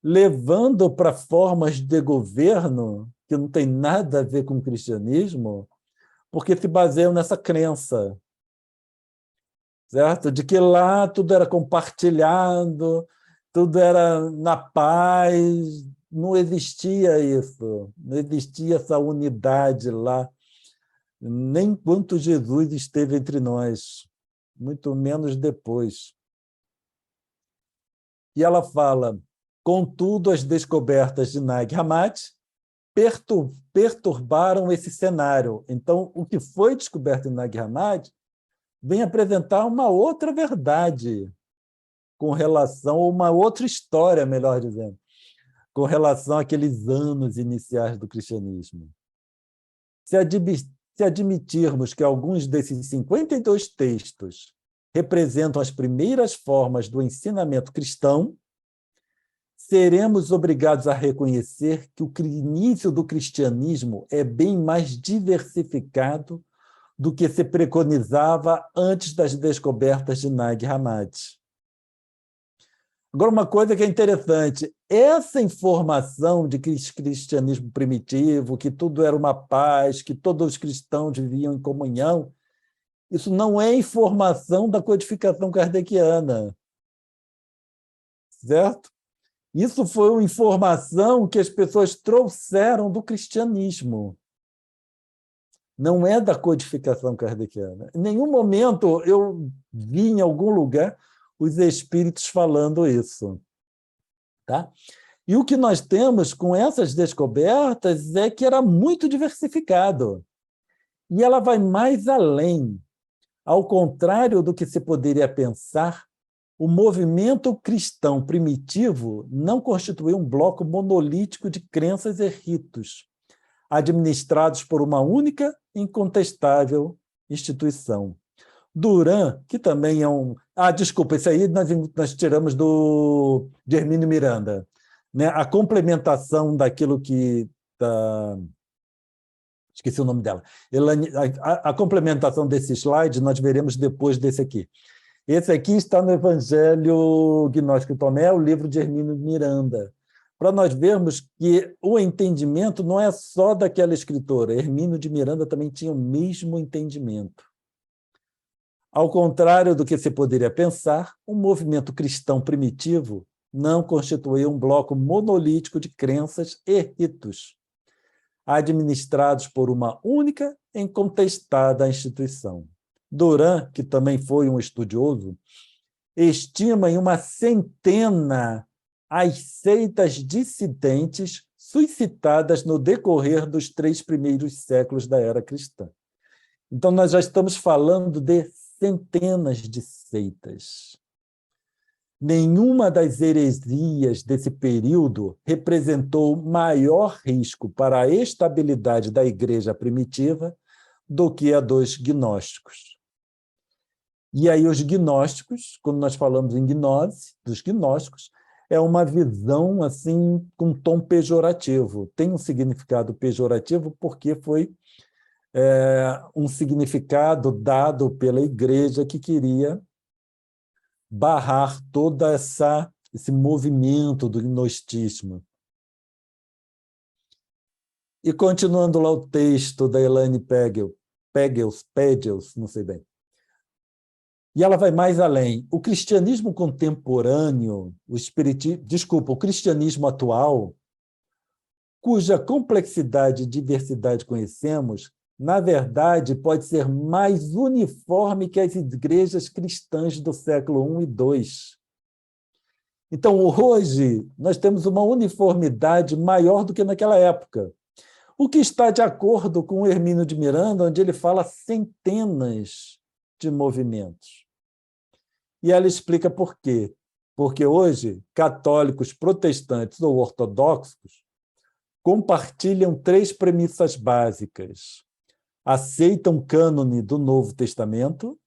levando para formas de governo que não tem nada a ver com o cristianismo, porque se baseiam nessa crença, certo? De que lá tudo era compartilhado, tudo era na paz, não existia isso, não existia essa unidade lá, nem enquanto Jesus esteve entre nós, muito menos depois. E ela fala, contudo, as descobertas de Nag Hammadi perturbaram esse cenário. Então, o que foi descoberto em Nag Hammadi vem apresentar uma outra verdade com relação a uma outra história, melhor dizendo, com relação àqueles anos iniciais do cristianismo. Se admitirmos que alguns desses 52 textos representam as primeiras formas do ensinamento cristão, seremos obrigados a reconhecer que o início do cristianismo é bem mais diversificado do que se preconizava antes das descobertas de Nag Hammadi. Agora, uma coisa que é interessante, essa informação de que cristianismo primitivo, que tudo era uma paz, que todos os cristãos viviam em comunhão, isso não é informação da codificação kardeciana, certo? Isso foi uma informação que as pessoas trouxeram do cristianismo. Não é da codificação kardeciana. Em nenhum momento eu vi em algum lugar os espíritos falando isso. Tá? E o que nós temos com essas descobertas é que era muito diversificado. E ela vai mais além. Ao contrário do que se poderia pensar, o movimento cristão primitivo não constituiu um bloco monolítico de crenças e ritos, administrados por uma única e incontestável instituição. Duran, que também é um... desculpa, isso aí nós tiramos de Hermínio Miranda, né? A complementação daquilo que... Esqueci o nome dela. A complementação desse slide nós veremos depois desse aqui. Esse aqui está no Evangelho Gnóstico Tomé, o livro de Hermínio Miranda, para nós vermos que o entendimento não é só daquela escritora. Hermínio de Miranda também tinha o mesmo entendimento. Ao contrário do que se poderia pensar, o movimento cristão primitivo não constituía um bloco monolítico de crenças e ritos, administrados por uma única e incontestada instituição. Duran, que também foi um estudioso, estima em uma centena as seitas dissidentes suscitadas no decorrer dos 3 primeiros séculos da era cristã. Então, nós já estamos falando de centenas de seitas. Nenhuma das heresias desse período representou maior risco para a estabilidade da igreja primitiva do que a dos gnósticos. E aí os gnósticos, quando nós falamos em gnose, dos gnósticos, é uma visão assim com tom pejorativo. Tem um significado pejorativo porque foi um significado dado pela igreja que queria barrar todo esse movimento do gnostismo. E continuando lá o texto da Elaine Pagel, Pagels, não sei bem. E ela vai mais além. O cristianismo contemporâneo, o cristianismo atual, cuja complexidade e diversidade conhecemos, na verdade, pode ser mais uniforme que as igrejas cristãs do século I e II. Então, hoje, nós temos uma uniformidade maior do que naquela época, o que está de acordo com o Hermínio de Miranda, onde ele fala centenas de movimentos. E ela explica por quê. Porque hoje, católicos, protestantes ou ortodoxos compartilham 3 premissas básicas. Aceitam o cânone do Novo Testamento,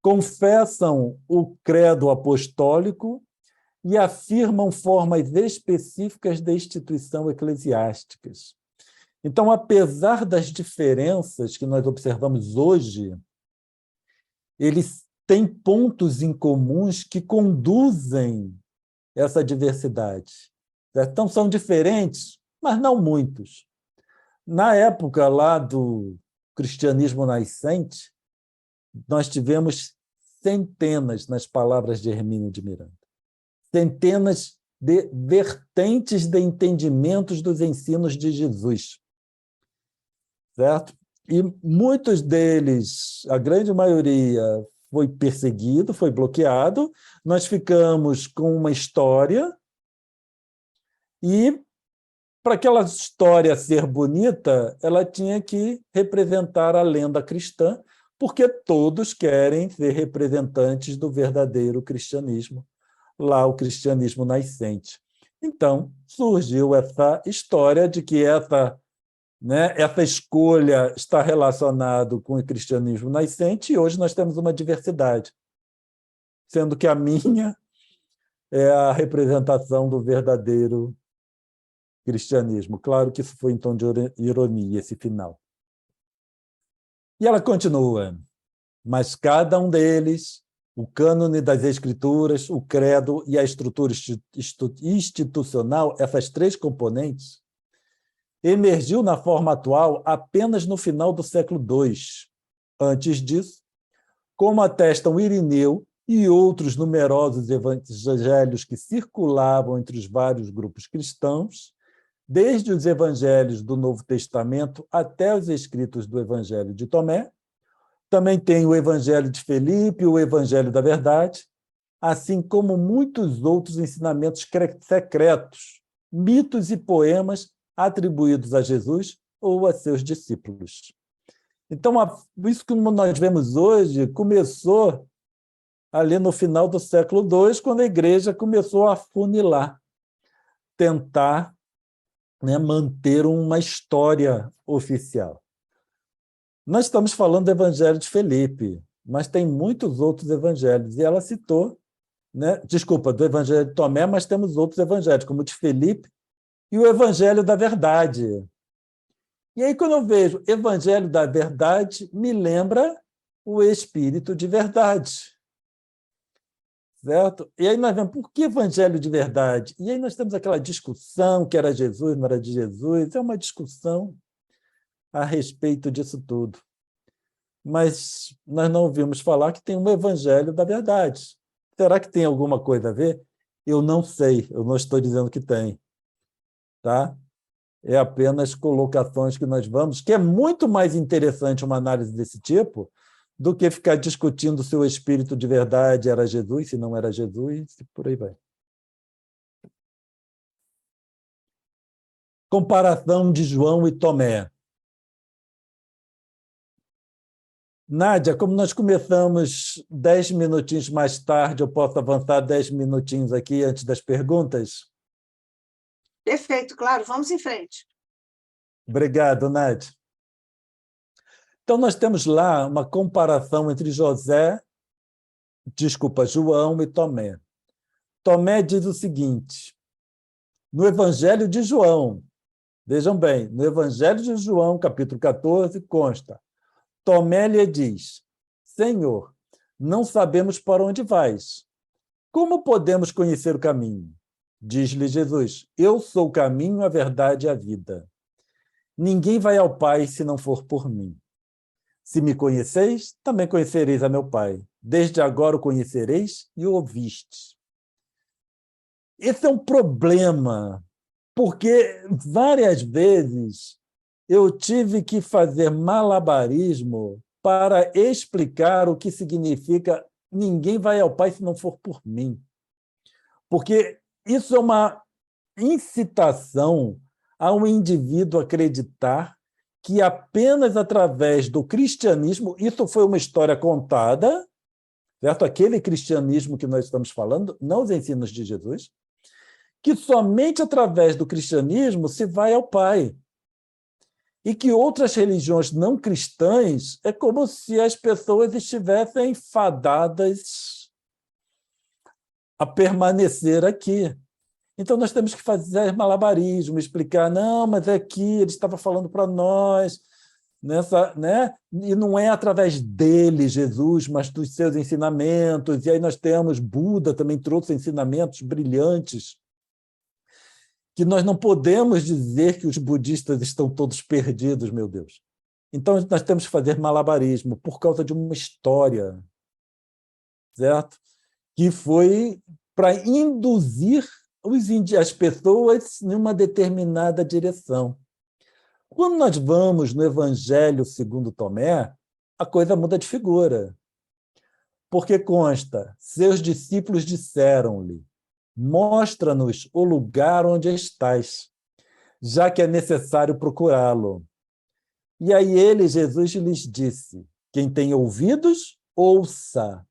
confessam o credo apostólico e afirmam formas específicas de instituição eclesiásticas. Então, apesar das diferenças que nós observamos hoje, eles têm pontos em comuns que conduzem essa diversidade. Então, são diferentes, mas não muitos. Na época lá do cristianismo nascente, nós tivemos centenas, nas palavras de Hermínio de Miranda, centenas de vertentes de entendimentos dos ensinos de Jesus. Certo? E muitos deles, a grande maioria, foi perseguido, foi bloqueado. Nós ficamos com uma história e, para aquela história ser bonita, ela tinha que representar a lenda cristã, porque todos querem ser representantes do verdadeiro cristianismo, lá o cristianismo nascente. Então, surgiu essa história de que essa escolha está relacionada com o cristianismo nascente e hoje nós temos uma diversidade, sendo que a minha é a representação do verdadeiro cristianismo. Claro que isso foi em tom de ironia, esse final. E ela continua, mas cada um deles, o cânone das Escrituras, o credo e a estrutura institucional, essas 3 componentes, emergiu na forma atual apenas no final do século II. Antes disso, como atestam Irineu e outros numerosos evangelhos que circulavam entre os vários grupos cristãos, desde os evangelhos do Novo Testamento até os escritos do Evangelho de Tomé, também tem o Evangelho de Felipe e o Evangelho da Verdade, assim como muitos outros ensinamentos secretos, mitos e poemas atribuídos a Jesus ou a seus discípulos. Então, isso que nós vemos hoje começou ali no final do século II, quando a igreja começou a funilar, tentar manter uma história oficial. Nós estamos falando do Evangelho de Felipe, mas tem muitos outros evangelhos, e ela citou, do Evangelho de Tomé, mas temos outros evangelhos, como o de Felipe, e o Evangelho da Verdade. E aí, quando eu vejo Evangelho da Verdade, me lembra o Espírito de Verdade. Certo? E aí nós vemos, por que Evangelho de Verdade? E aí nós temos aquela discussão que era Jesus, não era de Jesus, é uma discussão a respeito disso tudo. Mas nós não ouvimos falar que tem um Evangelho da Verdade. Será que tem alguma coisa a ver? Eu não sei, eu não estou dizendo que tem. Tá? É apenas colocações que nós vamos, que é muito mais interessante uma análise desse tipo do que ficar discutindo se o Espírito de Verdade era Jesus, se não era Jesus, e por aí vai. Comparação de João e Tomé. Nádia, como nós começamos 10 minutinhos mais tarde, eu posso avançar 10 minutinhos aqui antes das perguntas? Perfeito, claro, vamos em frente. Obrigado, Nádia. Então, nós temos lá uma comparação entre João e Tomé. Tomé diz o seguinte, no Evangelho de João, vejam bem, no Evangelho de João, capítulo 14, consta, Tomé lhe diz, Senhor, não sabemos para onde vais. Como podemos conhecer o caminho? Diz-lhe Jesus, eu sou o caminho, a verdade e a vida. Ninguém vai ao Pai se não for por mim. Se me conheceis, também conhecereis a meu Pai. Desde agora o conhecereis e o ouvistes. Esse é um problema, porque várias vezes eu tive que fazer malabarismo para explicar o que significa ninguém vai ao Pai se não for por mim. Porque isso é uma incitação a um indivíduo acreditar que apenas através do cristianismo, isso foi uma história contada, certo? Aquele cristianismo que nós estamos falando, não os ensinos de Jesus, que somente através do cristianismo se vai ao Pai. E que outras religiões não cristãs é como se as pessoas estivessem fadadas a permanecer aqui. Então, nós temos que fazer malabarismo, explicar, não, mas é aqui, ele estava falando para nós, né? E não é através dele, Jesus, mas dos seus ensinamentos. E aí nós temos, Buda também trouxe ensinamentos brilhantes, que nós não podemos dizer que os budistas estão todos perdidos, meu Deus. Então, nós temos que fazer malabarismo por causa de uma história, certo? Que foi para induzir as pessoas em uma determinada direção. Quando nós vamos no Evangelho segundo Tomé, a coisa muda de figura. Porque consta, seus discípulos disseram-lhe, mostra-nos o lugar onde estás, já que é necessário procurá-lo. E aí ele, Jesus, lhes disse, quem tem ouvidos, ouça.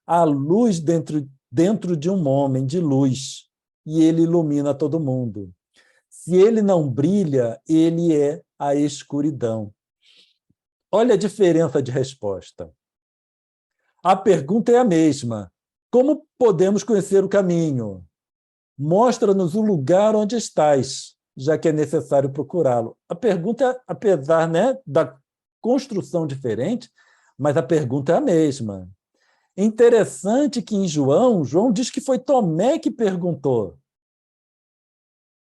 Há luz dentro de um homem de luz, e ele ilumina todo mundo. Se ele não brilha, ele é a escuridão. Olha a diferença de resposta. A pergunta é a mesma. Como podemos conhecer o caminho? Mostra-nos o lugar onde estás, já que é necessário procurá-lo. A pergunta, apesar, né, da construção diferente, mas a pergunta é a mesma. Interessante que em João diz que foi Tomé que perguntou.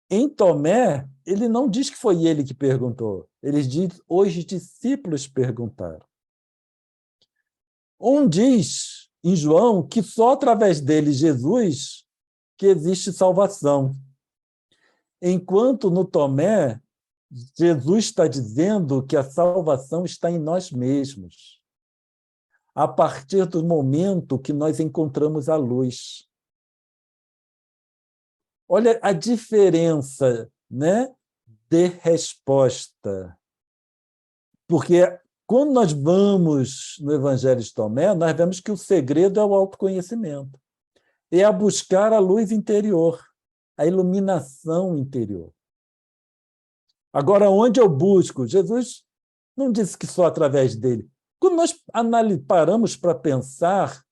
Em Tomé, ele não diz que foi ele que perguntou. Ele diz, os discípulos perguntaram. Diz, em João, que só através dele, Jesus, que existe salvação. Enquanto no Tomé, Jesus está dizendo que a salvação está em nós mesmos, a partir do momento que nós encontramos a luz. Olha a diferença, né, de resposta. Porque quando nós vamos no Evangelho de Tomé, nós vemos que o segredo é o autoconhecimento. É a buscar a luz interior, a iluminação interior. Agora, onde eu busco? Jesus não disse que só através dele. Quando nós paramos para pensar,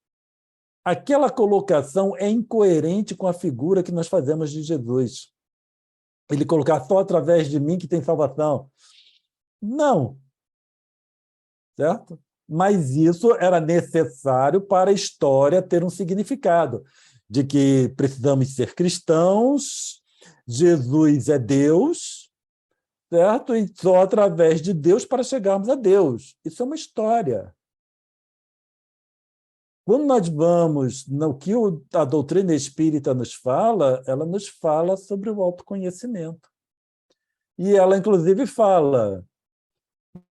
aquela colocação é incoerente com a figura que nós fazemos de Jesus. Ele colocar só através de mim que tem salvação. Não. Certo? Mas isso era necessário para a história ter um significado, de que precisamos ser cristãos, Jesus é Deus, certo? E só através de Deus para chegarmos a Deus. Isso é uma história. Quando nós vamos no que a doutrina espírita nos fala, ela nos fala sobre o autoconhecimento. E ela, inclusive, fala,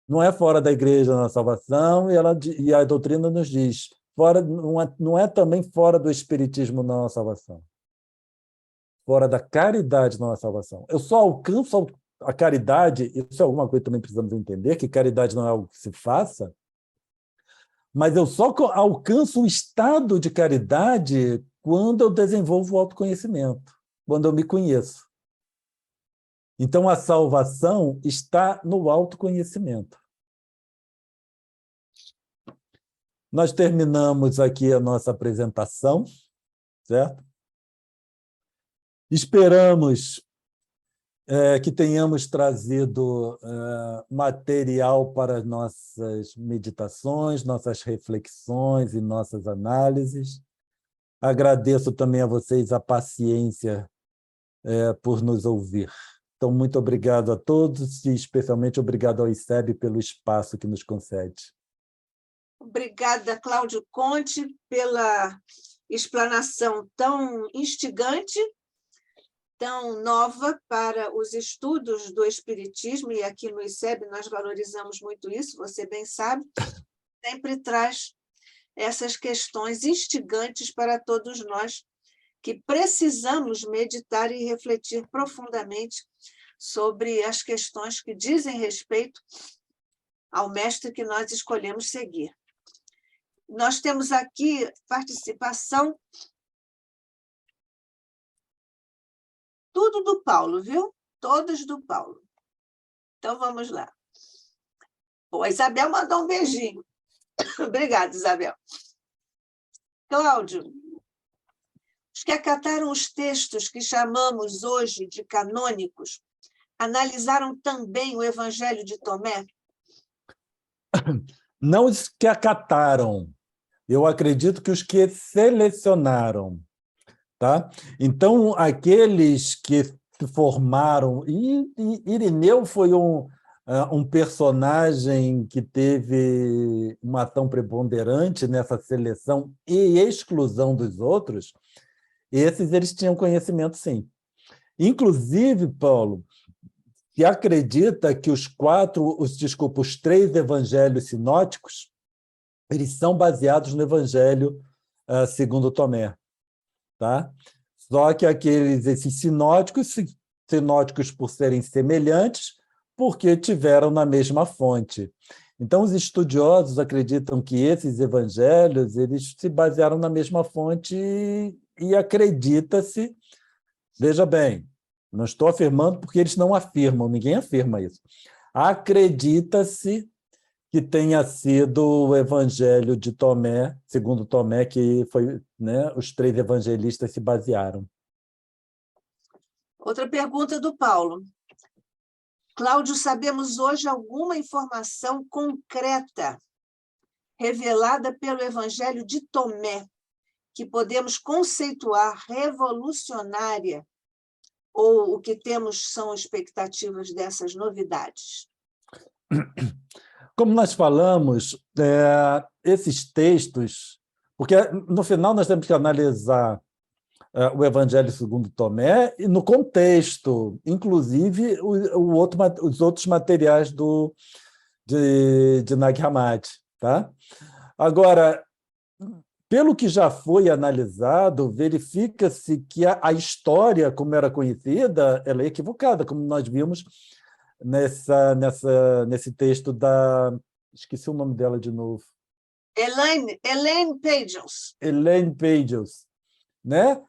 não é fora da igreja na salvação, e a doutrina nos diz, não é também fora do espiritismo não a salvação. Fora da caridade não a salvação. Eu só alcanço a caridade, isso é alguma coisa que também precisamos entender, que caridade não é algo que se faça, mas eu só alcanço o estado de caridade quando eu desenvolvo o autoconhecimento, quando eu me conheço. Então, a salvação está no autoconhecimento. Nós terminamos aqui a nossa apresentação, certo? Esperamos que tenhamos trazido material para nossas meditações, nossas reflexões e nossas análises. Agradeço também a vocês a paciência por nos ouvir. Então, muito obrigado a todos e especialmente obrigado ao ICEB pelo espaço que nos concede. Obrigada, Cláudio Conte, pela explanação tão instigante, tão nova para os estudos do Espiritismo, e aqui no ICEB nós valorizamos muito isso, você bem sabe, sempre traz essas questões instigantes para todos nós que precisamos meditar e refletir profundamente sobre as questões que dizem respeito ao mestre que nós escolhemos seguir. Nós temos aqui participação tudo do Paulo, viu? Todos do Paulo. Então, vamos lá. Bom, a Isabel mandou um beijinho. Obrigada, Isabel. Cláudio, os que acataram os textos que chamamos hoje de canônicos analisaram também o Evangelho de Tomé? Não os que acataram, eu acredito que os que selecionaram. Tá? Então, aqueles que se formaram... Irineu foi um personagem que teve uma ação preponderante nessa seleção e exclusão dos outros. Esses eles tinham conhecimento, sim. Inclusive, Paulo, que acredita que os três evangelhos sinóticos, eles são baseados no Evangelho segundo Tomé. Tá? Só que esses sinóticos por serem semelhantes, porque tiveram na mesma fonte. Então, os estudiosos acreditam que esses evangelhos eles se basearam na mesma fonte e acredita-se, veja bem, não estou afirmando porque eles não afirmam, ninguém afirma isso. Acredita-se que tenha sido o Evangelho de Tomé, segundo Tomé, que foi, né, os três evangelistas se basearam. Outra pergunta do Paulo. Cláudio, sabemos hoje alguma informação concreta revelada pelo Evangelho de Tomé que podemos conceituar revolucionária, ou o que temos são expectativas dessas novidades? Como nós falamos, esses textos, porque no final nós temos que analisar o Evangelho segundo Tomé e no contexto, inclusive os outros materiais de Nag Hammadi. Tá? Agora, pelo que já foi analisado, verifica-se que a história, como era conhecida, ela é equivocada, como nós vimos nesse texto da... Esqueci o nome dela de novo. Elaine Pagels. Elaine Pagels, né?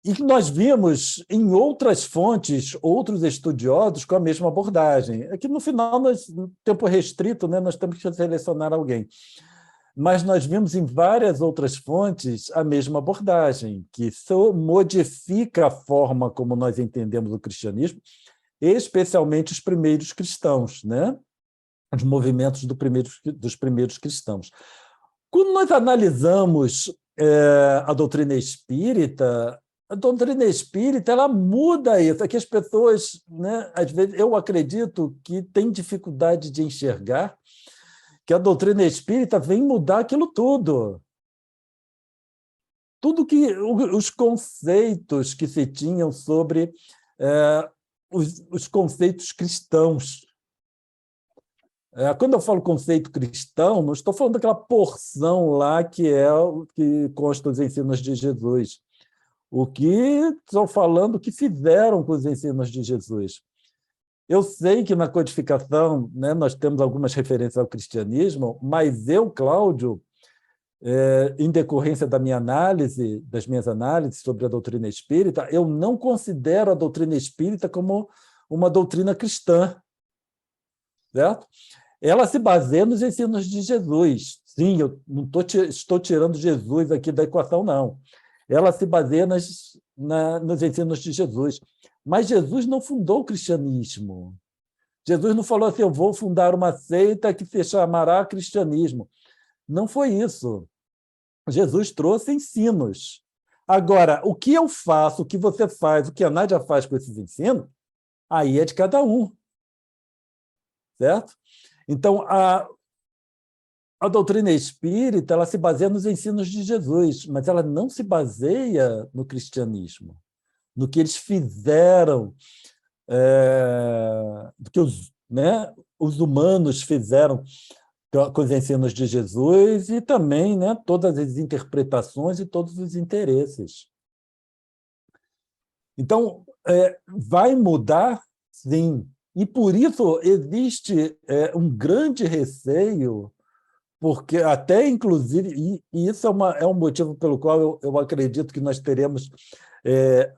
E que nós vimos em outras fontes, outros estudiosos com a mesma abordagem. Aqui, no final, no tempo restrito, né, nós temos que selecionar alguém. Mas nós vimos em várias outras fontes a mesma abordagem, que só modifica a forma como nós entendemos o cristianismo, especialmente os primeiros cristãos, né? Os movimentos dos primeiros cristãos. Quando nós analisamos a doutrina espírita ela muda isso. Aqui as pessoas, né, às vezes, eu acredito que têm dificuldade de enxergar que a doutrina espírita vem mudar aquilo tudo. Tudo que os conceitos que se tinham sobre os conceitos cristãos. Quando eu falo conceito cristão, não estou falando daquela porção lá que consta dos ensinos de Jesus. O que estou falando que fizeram com os ensinos de Jesus. Eu sei que na codificação, né, nós temos algumas referências ao cristianismo, mas eu, Cláudio, em decorrência das minhas análises sobre a doutrina espírita, eu não considero a doutrina espírita como uma doutrina cristã. Certo? Ela se baseia nos ensinos de Jesus. Sim, eu não estou tirando Jesus aqui da equação, não. Ela se baseia nos ensinos de Jesus. Mas Jesus não fundou o cristianismo. Jesus não falou assim, eu vou fundar uma seita que se chamará cristianismo. Não foi isso. Jesus trouxe ensinos. Agora, o que eu faço, o que você faz, o que a Nádia faz com esses ensinos, aí é de cada um. Certo? Então, a doutrina espírita ela se baseia nos ensinos de Jesus, mas ela não se baseia no cristianismo, no que eles fizeram, do que os humanos fizeram com os ensinos de Jesus e também, né, todas as interpretações e todos os interesses. Então, vai mudar, sim. E, por isso, existe um grande receio, porque até, inclusive, e isso é um motivo pelo qual eu acredito que nós teremos,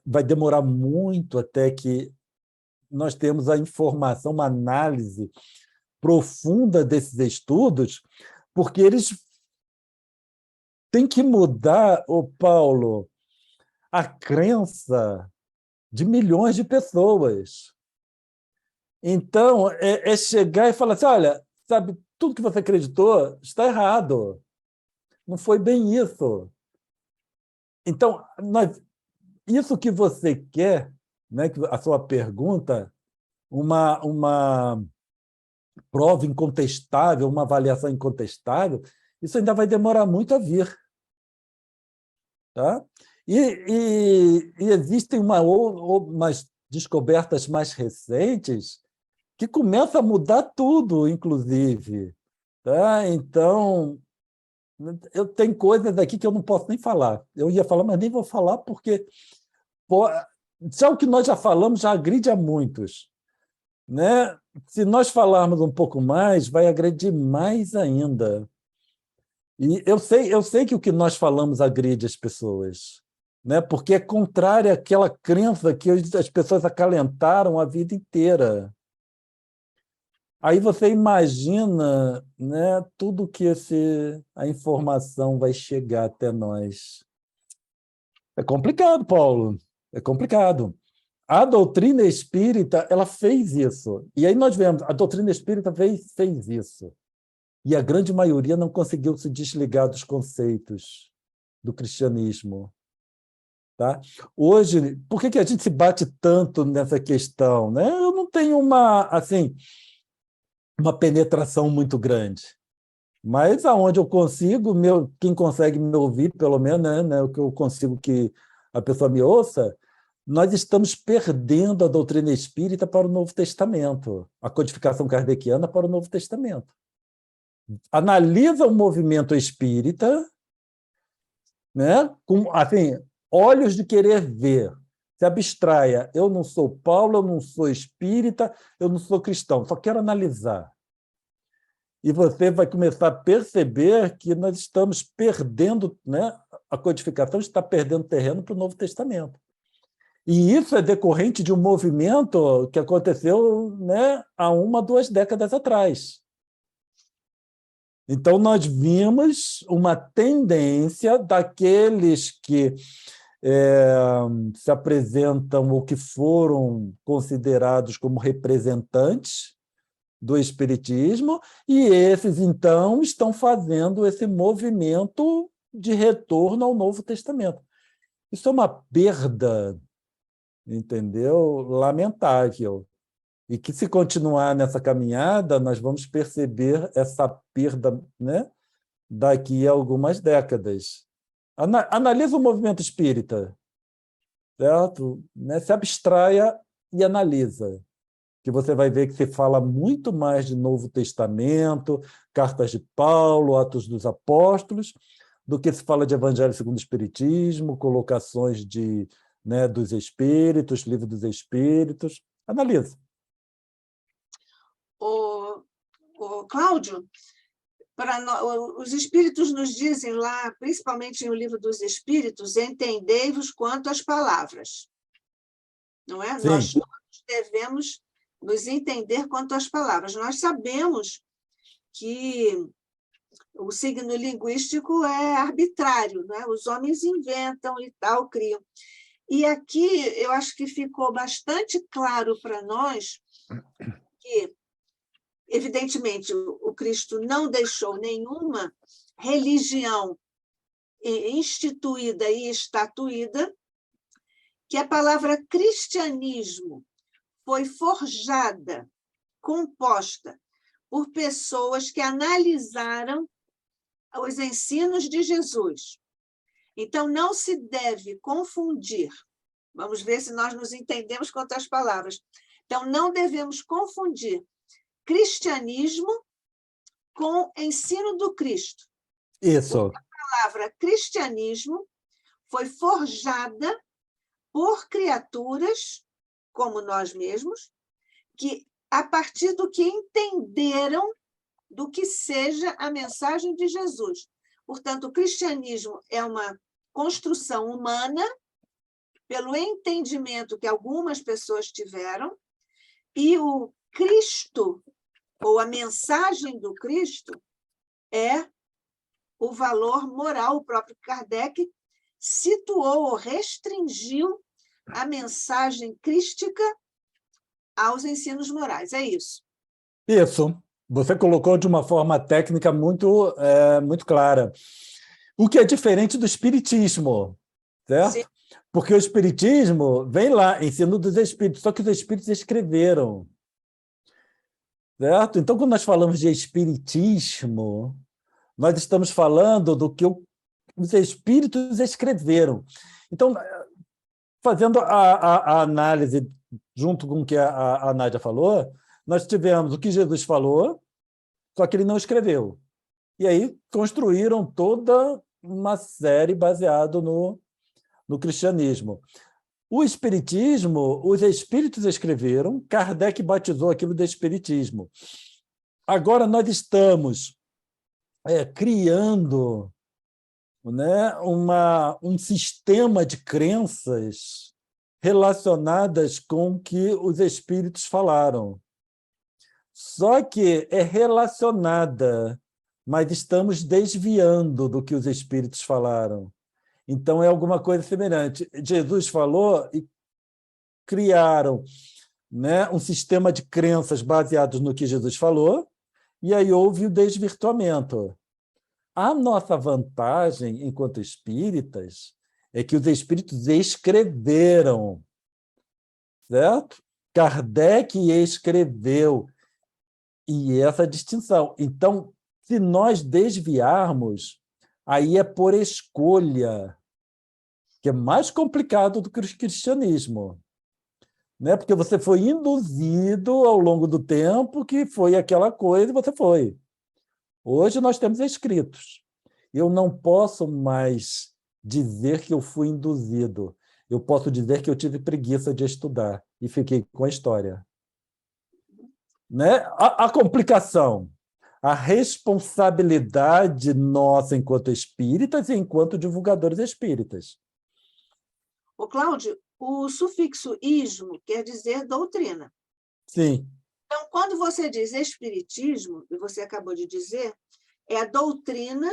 vai demorar muito até que nós temos a informação, uma análise profunda desses estudos, porque eles têm que mudar, Paulo, a crença de milhões de pessoas. Então, é chegar e falar assim, olha, sabe, tudo que você acreditou está errado. Não foi bem isso. Então, isso que você quer, né, a sua pergunta, uma prova incontestável, uma avaliação incontestável, isso ainda vai demorar muito a vir. Tá? E existem umas descobertas mais recentes que começam a mudar tudo, inclusive. Tá? Então, eu tenho coisas aqui que eu não posso nem falar. Eu ia falar, mas nem vou falar, porque já o que nós já falamos já agride a muitos. Né? Se nós falarmos um pouco mais, vai agredir mais ainda. E eu sei que o que nós falamos agride as pessoas, né? Porque é contrário àquela crença que as pessoas acalentaram a vida inteira. Aí você imagina, né, tudo que a informação vai chegar até nós. É complicado, Paulo, é complicado. A doutrina espírita ela fez isso. E aí nós vemos, a doutrina espírita fez isso. E a grande maioria não conseguiu se desligar dos conceitos do cristianismo. Tá? Hoje, por que a gente se bate tanto nessa questão? Né? Eu não tenho uma penetração muito grande, mas aonde eu consigo, quem consegue me ouvir, pelo menos, né, o que eu consigo que a pessoa me ouça, nós estamos perdendo a doutrina espírita para o Novo Testamento, a codificação kardeciana para o Novo Testamento. Analisa o movimento espírita, né, com assim, olhos de querer ver. Se abstraia. Eu não sou Paulo, eu não sou espírita, eu não sou cristão, só quero analisar. E você vai começar a perceber que nós estamos perdendo, né, a codificação está perdendo terreno para o Novo Testamento. E isso é decorrente de um movimento que aconteceu, né, há 1, 2 décadas atrás. Então, nós vimos uma tendência daqueles que se apresentam ou que foram considerados como representantes do espiritismo, e esses, então, estão fazendo esse movimento de retorno ao Novo Testamento. Isso é uma perda, entendeu? Lamentável. E que, se continuar nessa caminhada, nós vamos perceber essa perda, né, daqui a algumas décadas. Analisa o movimento espírita, certo? Né? Se abstraia e analisa, que você vai ver que se fala muito mais de Novo Testamento, cartas de Paulo, Atos dos Apóstolos, do que se fala de Evangelho segundo o Espiritismo, colocações né, dos Espíritos, Livro dos Espíritos. Analisa. Cláudio, os Espíritos nos dizem lá, principalmente no Livro dos Espíritos, entendei-vos quanto às palavras. Não é? Sim. Nós todos devemos nos entender quanto às palavras. Nós sabemos que o signo linguístico é arbitrário, né? Os homens inventam e tal, criam. E aqui eu acho que ficou bastante claro para nós que, evidentemente, o Cristo não deixou nenhuma religião instituída e estatuída, que a palavra cristianismo foi forjada, composta por pessoas que analisaram os ensinos de Jesus. Então, não se deve confundir. Vamos ver se nós nos entendemos com outras palavras. Então, não devemos confundir cristianismo com ensino do Cristo. Isso. A palavra cristianismo foi forjada por criaturas, como nós mesmos, que, a partir do que entenderam do que seja a mensagem de Jesus. Portanto, o cristianismo é uma construção humana, pelo entendimento que algumas pessoas tiveram, e o Cristo, ou a mensagem do Cristo, é o valor moral. O próprio Kardec situou ou restringiu a mensagem crística aos ensinos morais. É isso. Isso. Você colocou de uma forma técnica muito clara. O que é diferente do espiritismo, certo? Sim. Porque o espiritismo vem lá, ensino dos espíritos, só que os espíritos escreveram. Certo? Então, quando nós falamos de espiritismo, nós estamos falando do que os espíritos escreveram. Então, fazendo a análise junto com o que a Nádia falou, nós tivemos o que Jesus falou, só que ele não escreveu. E aí construíram toda uma série baseado no cristianismo. O espiritismo, os espíritos escreveram, Kardec batizou aquilo de espiritismo. Agora nós estamos criando, né, um sistema de crenças relacionadas com o que os espíritos falaram. Só que é relacionada, mas estamos desviando do que os espíritos falaram. Então, é alguma coisa semelhante. Jesus falou e criaram, né, um sistema de crenças baseados no que Jesus falou, e aí houve o desvirtuamento. A nossa vantagem, enquanto espíritas, é que os espíritos escreveram, certo? Kardec escreveu, e essa distinção. Então, se nós desviarmos, aí é por escolha, que é mais complicado do que o cristianismo, né? Porque você foi induzido ao longo do tempo que foi aquela coisa e você foi. Hoje nós temos escritos. Eu não posso mais dizer que eu fui induzido. Eu posso dizer que eu tive preguiça de estudar e fiquei com a história. Né? A complicação, a responsabilidade nossa enquanto espíritas e enquanto divulgadores espíritas. Ô, Cláudio, o sufixo ismo quer dizer doutrina. Sim. Então, quando você diz espiritismo, e você acabou de dizer, é a doutrina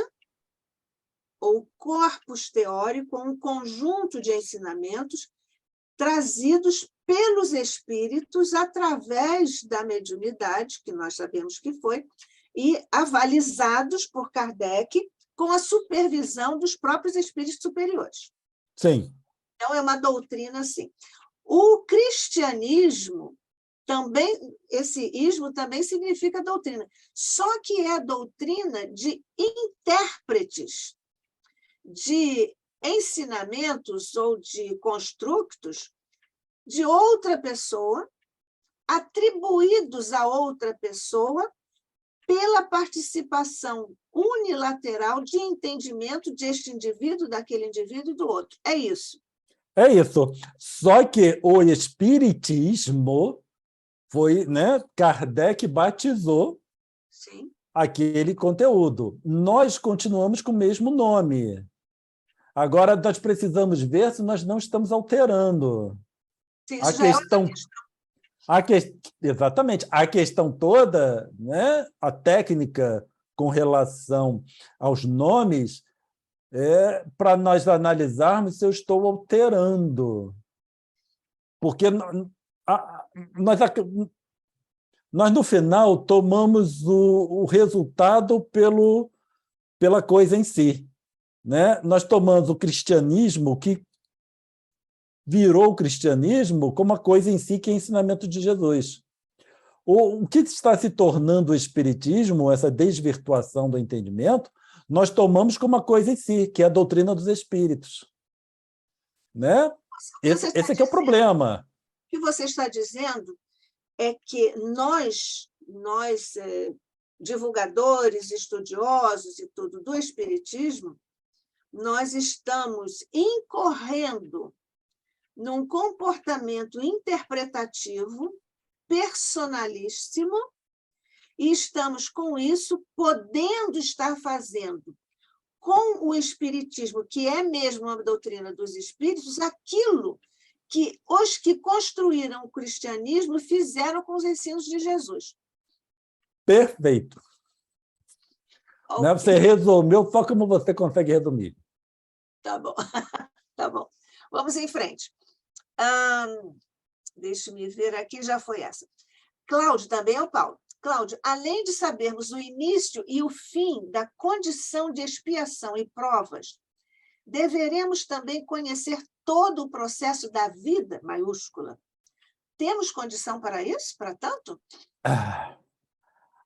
ou corpus teórico, um conjunto de ensinamentos trazidos pelos espíritos através da mediunidade, que nós sabemos que foi, e avalizados por Kardec com a supervisão dos próprios espíritos superiores. Sim. Então, é uma doutrina assim. O cristianismo também, esse ismo também significa doutrina, só que é a doutrina de intérpretes, de ensinamentos ou de construtos de outra pessoa, atribuídos a outra pessoa pela participação unilateral de entendimento deste indivíduo, daquele indivíduo e do outro. É isso. É isso. Só que o espiritismo foi, né, Kardec batizou Sim. aquele conteúdo. Nós continuamos com o mesmo nome. Agora, nós precisamos ver se nós não estamos alterando. Sim, A isso já é outra questão. Exatamente. A questão toda, né, a técnica com relação aos nomes, para nós analisarmos se eu estou alterando. Porque nós, no final, tomamos o resultado pela coisa em si. Né? Nós tomamos o cristianismo, que virou o cristianismo, como uma coisa em si que é ensinamento de Jesus. O que está se tornando o espiritismo, essa desvirtuação do entendimento, nós tomamos como uma coisa em si, que é a doutrina dos espíritos. Né? Esse aqui é o problema. O que você está dizendo é que nós divulgadores, estudiosos e tudo do espiritismo, nós estamos incorrendo num comportamento interpretativo, personalíssimo, e estamos, com isso, podendo estar fazendo com o espiritismo, que é mesmo a doutrina dos espíritos, aquilo que os que construíram o cristianismo fizeram com os ensinos de Jesus. Perfeito. Okay. Né? Você resumiu só como você consegue resumir. Tá bom. Tá bom. Vamos em frente. Deixa-me ver aqui, já foi essa. Cláudio, também é o Paulo. Cláudio, além de sabermos o início e o fim da condição de expiação e provas, deveremos também conhecer todo o processo da vida, maiúscula. Temos condição para isso, para tanto?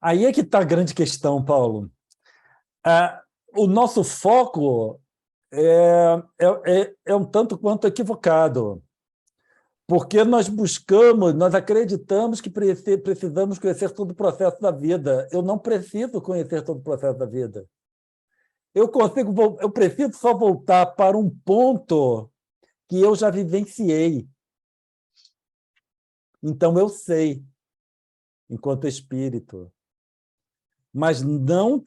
Aí é que está a grande questão, Paulo. O nosso foco é um tanto quanto equivocado, porque nós acreditamos que precisamos conhecer todo o processo da vida. Eu não preciso conhecer todo o processo da vida. Eu preciso só voltar para um ponto que eu já vivenciei. Então, eu sei, enquanto espírito, mas não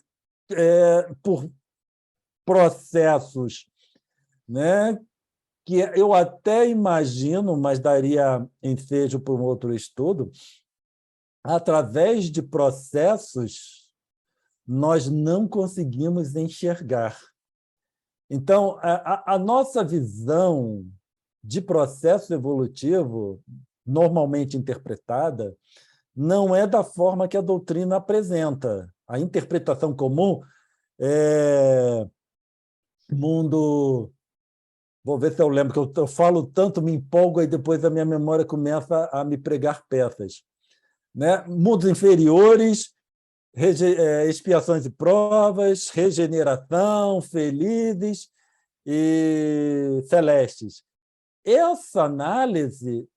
por processos, né, que eu até imagino, mas daria ensejo para um outro estudo, através de processos, nós não conseguimos enxergar. Então, a nossa visão de processo evolutivo, normalmente interpretada, não é da forma que a doutrina apresenta. A interpretação comum é mundo... Vou ver se eu lembro, que eu falo tanto, me empolgo, e depois a minha memória começa a me pregar peças. Né? Mundos inferiores, expiações e provas, regeneração, felizes e celestes. Essa análise,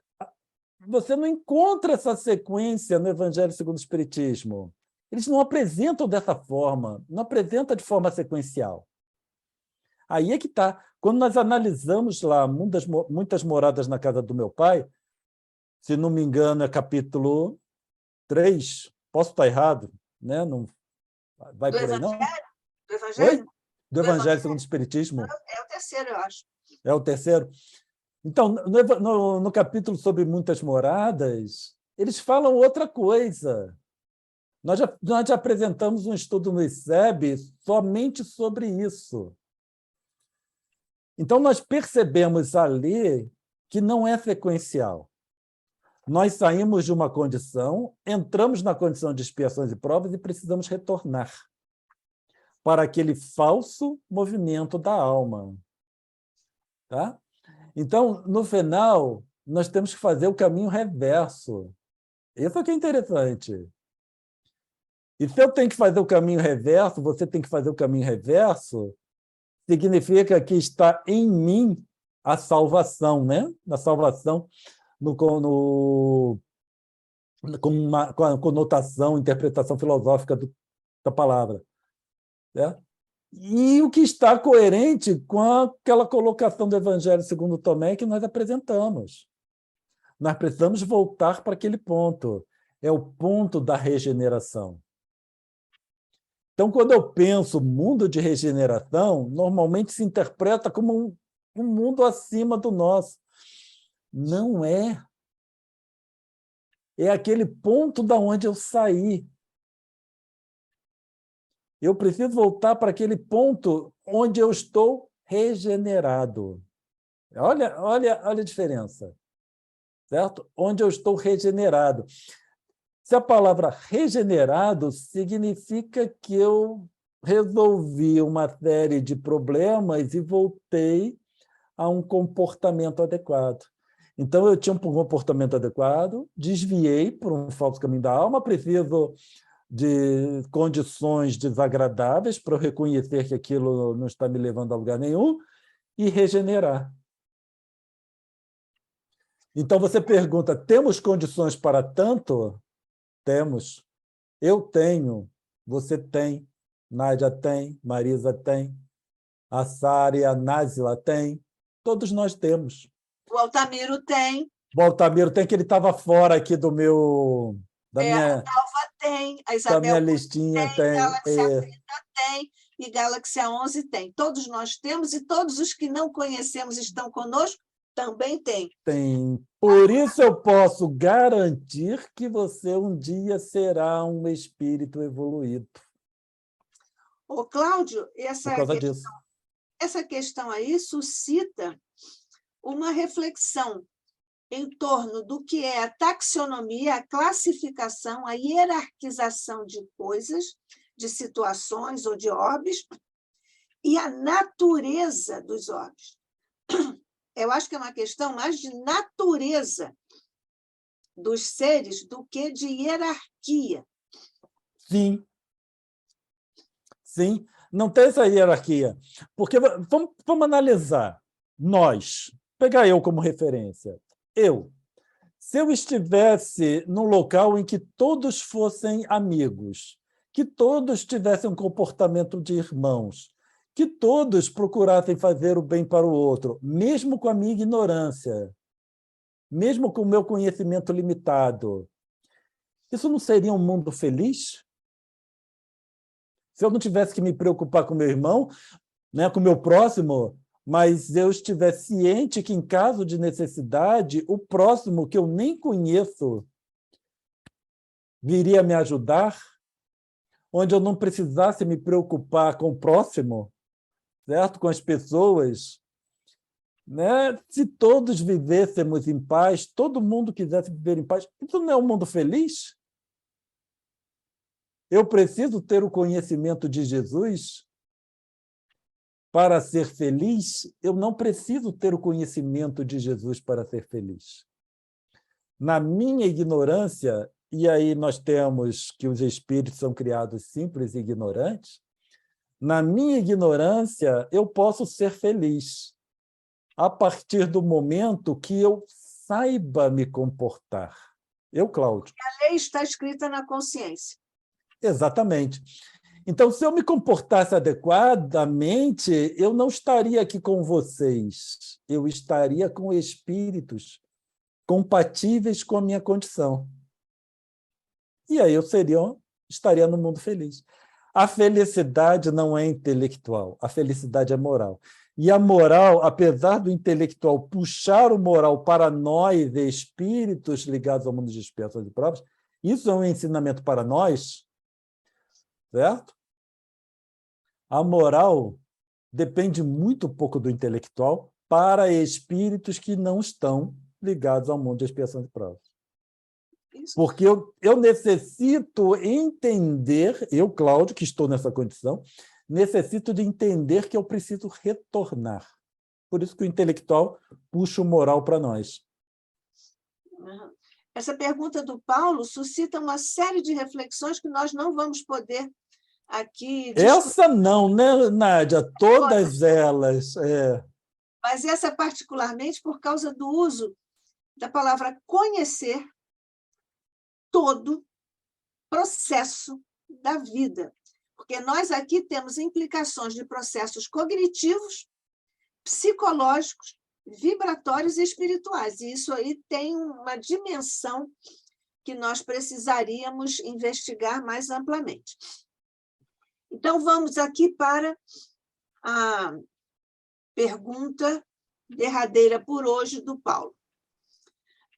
você não encontra essa sequência no Evangelho segundo o Espiritismo. Eles não apresentam dessa forma, não apresentam de forma sequencial. Aí é que está. Quando nós analisamos lá muitas moradas na casa do meu pai, se não me engano, é capítulo 3, posso estar errado, né? Não vai por aí, não? Do Evangelho? Oi? Do Evangelho segundo o Espiritismo? É o terceiro, eu acho. É o terceiro? Então, no capítulo sobre muitas moradas, eles falam outra coisa. Nós já apresentamos um estudo no ICEB somente sobre isso. Então, nós percebemos ali que não é sequencial. Nós saímos de uma condição, entramos na condição de expiações e provas e precisamos retornar para aquele falso movimento da alma. Tá? Então, no final, nós temos que fazer o caminho reverso. Isso é que é interessante. E se eu tenho que fazer o caminho reverso, você tem que fazer o caminho reverso, significa que está em mim a salvação, né? A salvação com a conotação, interpretação filosófica da palavra. Né? E o que está coerente com aquela colocação do Evangelho segundo Tomé que nós apresentamos. Nós precisamos voltar para aquele ponto. É o ponto da regeneração. Então, quando eu penso mundo de regeneração, normalmente se interpreta como um mundo acima do nosso. Não é. É aquele ponto da onde eu saí. Eu preciso voltar para aquele ponto onde eu estou regenerado. Olha a diferença. Certo? Onde eu estou regenerado. Se a palavra regenerado significa que eu resolvi uma série de problemas e voltei a um comportamento adequado. Então, eu tinha um comportamento adequado, desviei por um falso caminho da alma, preciso de condições desagradáveis para eu reconhecer que aquilo não está me levando a lugar nenhum e regenerar. Então, você pergunta, temos condições para tanto? Temos. Eu tenho, você tem, Nádia tem, Marisa tem, a Sara e a Názila tem, todos nós temos. O Altamiro tem. O Altamiro tem, que ele estava fora aqui do meu... Da A Dalva tem, a da Isabel minha listinha tem, tem. Galáxia Frita tem, e Galáxia 11 tem. Todos nós temos, e todos os que não conhecemos estão conosco, também têm. Tem. Por isso eu posso garantir que você um dia será um espírito evoluído. Ô, Cláudio, Por causa disso. essa questão aí suscita uma reflexão em torno do que é a taxonomia, a classificação, a hierarquização de coisas, de situações ou de orbes, e a natureza dos orbes. Eu acho que é uma questão mais de natureza dos seres do que de hierarquia. Sim. Sim, não tem essa hierarquia. Porque vamos analisar. Nós, pegar eu como referência. Se eu estivesse num local em que todos fossem amigos, que todos tivessem um comportamento de irmãos, que todos procurassem fazer o bem para o outro, mesmo com a minha ignorância, mesmo com o meu conhecimento limitado, isso não seria um mundo feliz? Se eu não tivesse que me preocupar com meu irmão, né, com o meu próximo, mas eu estiver ciente que, em caso de necessidade, o próximo, que eu nem conheço, viria me ajudar, onde eu não precisasse me preocupar com o próximo, certo? Com as pessoas, né? Se todos vivêssemos em paz, todo mundo quisesse viver em paz, isso não é um mundo feliz? Eu preciso ter o conhecimento de Jesus para ser feliz? Eu não preciso ter o conhecimento de Jesus para ser feliz. Na minha ignorância, e aí nós temos que os espíritos são criados simples e ignorantes, na minha ignorância, eu posso ser feliz a partir do momento que eu saiba me comportar. Eu, Cláudio. A lei está escrita na consciência. Exatamente. Então, se eu me comportasse adequadamente, eu não estaria aqui com vocês, eu estaria com espíritos compatíveis com a minha condição. E aí eu estaria no mundo feliz. A felicidade não é intelectual, a felicidade é moral. E a moral, apesar do intelectual puxar o moral para nós, espíritos ligados ao mundo de expiações e provas, isso é um ensinamento para nós, certo? A moral depende muito pouco do intelectual para espíritos que não estão ligados ao mundo de expiação de provas. Porque eu necessito entender, eu, Cláudio, que estou nessa condição, necessito de entender que eu preciso retornar. Por isso que o intelectual puxa o moral para nós. Essa pergunta do Paulo suscita uma série de reflexões que nós não vamos poder aqui discutir. Essa não, né, Nádia? Todas elas. Mas essa particularmente por causa do uso da palavra conhecer todo processo da vida. Porque nós aqui temos implicações de processos cognitivos, psicológicos, vibratórios e espirituais. E isso aí tem uma dimensão que nós precisaríamos investigar mais amplamente. Então, vamos aqui para a pergunta derradeira por hoje do Paulo.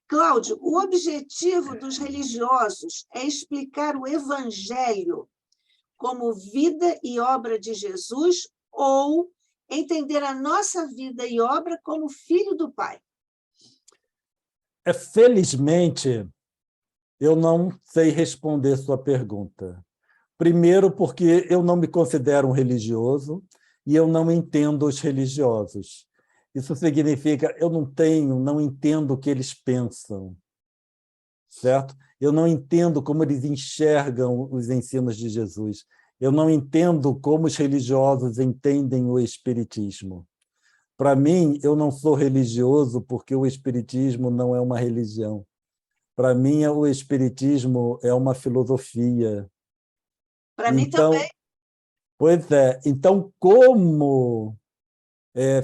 Cláudio, o objetivo dos religiosos é explicar o Evangelho como vida e obra de Jesus ou entender a nossa vida e obra como filho do Pai? Felizmente, eu não sei responder sua pergunta. Primeiro, porque eu não me considero um religioso e eu não entendo os religiosos. Isso significa eu não entendo o que eles pensam. certo? Eu não entendo como eles enxergam os ensinos de Jesus. Eu não entendo como os religiosos entendem o espiritismo. Para mim, eu não sou religioso porque o espiritismo não é uma religião. Para mim, o espiritismo é uma filosofia. Para mim Então, também. pois é, então como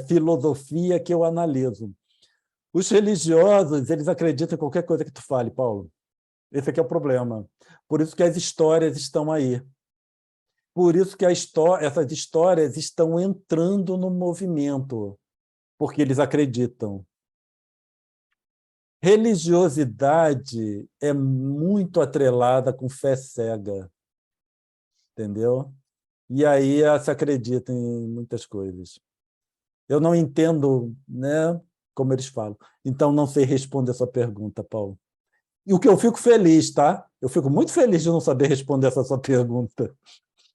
filosofia que eu analiso? Os religiosos, eles acreditam em qualquer coisa que tu fale, Paulo. Esse aqui é o problema. Por isso que as histórias estão aí. Por isso que essas histórias estão entrando no movimento, porque eles acreditam. Religiosidade é muito atrelada com fé cega, entendeu? E aí se acredita em muitas coisas. Eu não entendo, né, como eles falam. Então, não sei responder a sua pergunta, Paulo. E o que eu fico feliz, tá? Eu fico muito feliz de não saber responder essa sua pergunta.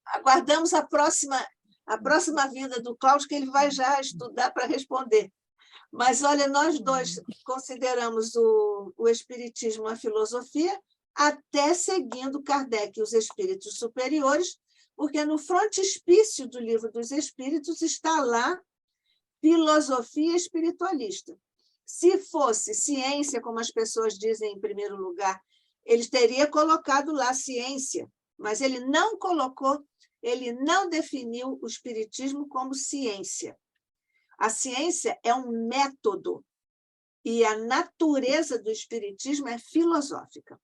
Aguardamos a próxima vinda do Cláudio, que ele vai já estudar para responder. Mas, olha, nós dois consideramos o Espiritismo uma filosofia, até seguindo Kardec e os espíritos superiores, porque no frontispício do Livro dos Espíritos está lá filosofia espiritualista. Se fosse ciência, como as pessoas dizem em primeiro lugar, ele teria colocado lá ciência, mas ele não colocou, ele não definiu o espiritismo como ciência. A ciência é um método e a natureza do espiritismo é filosófica.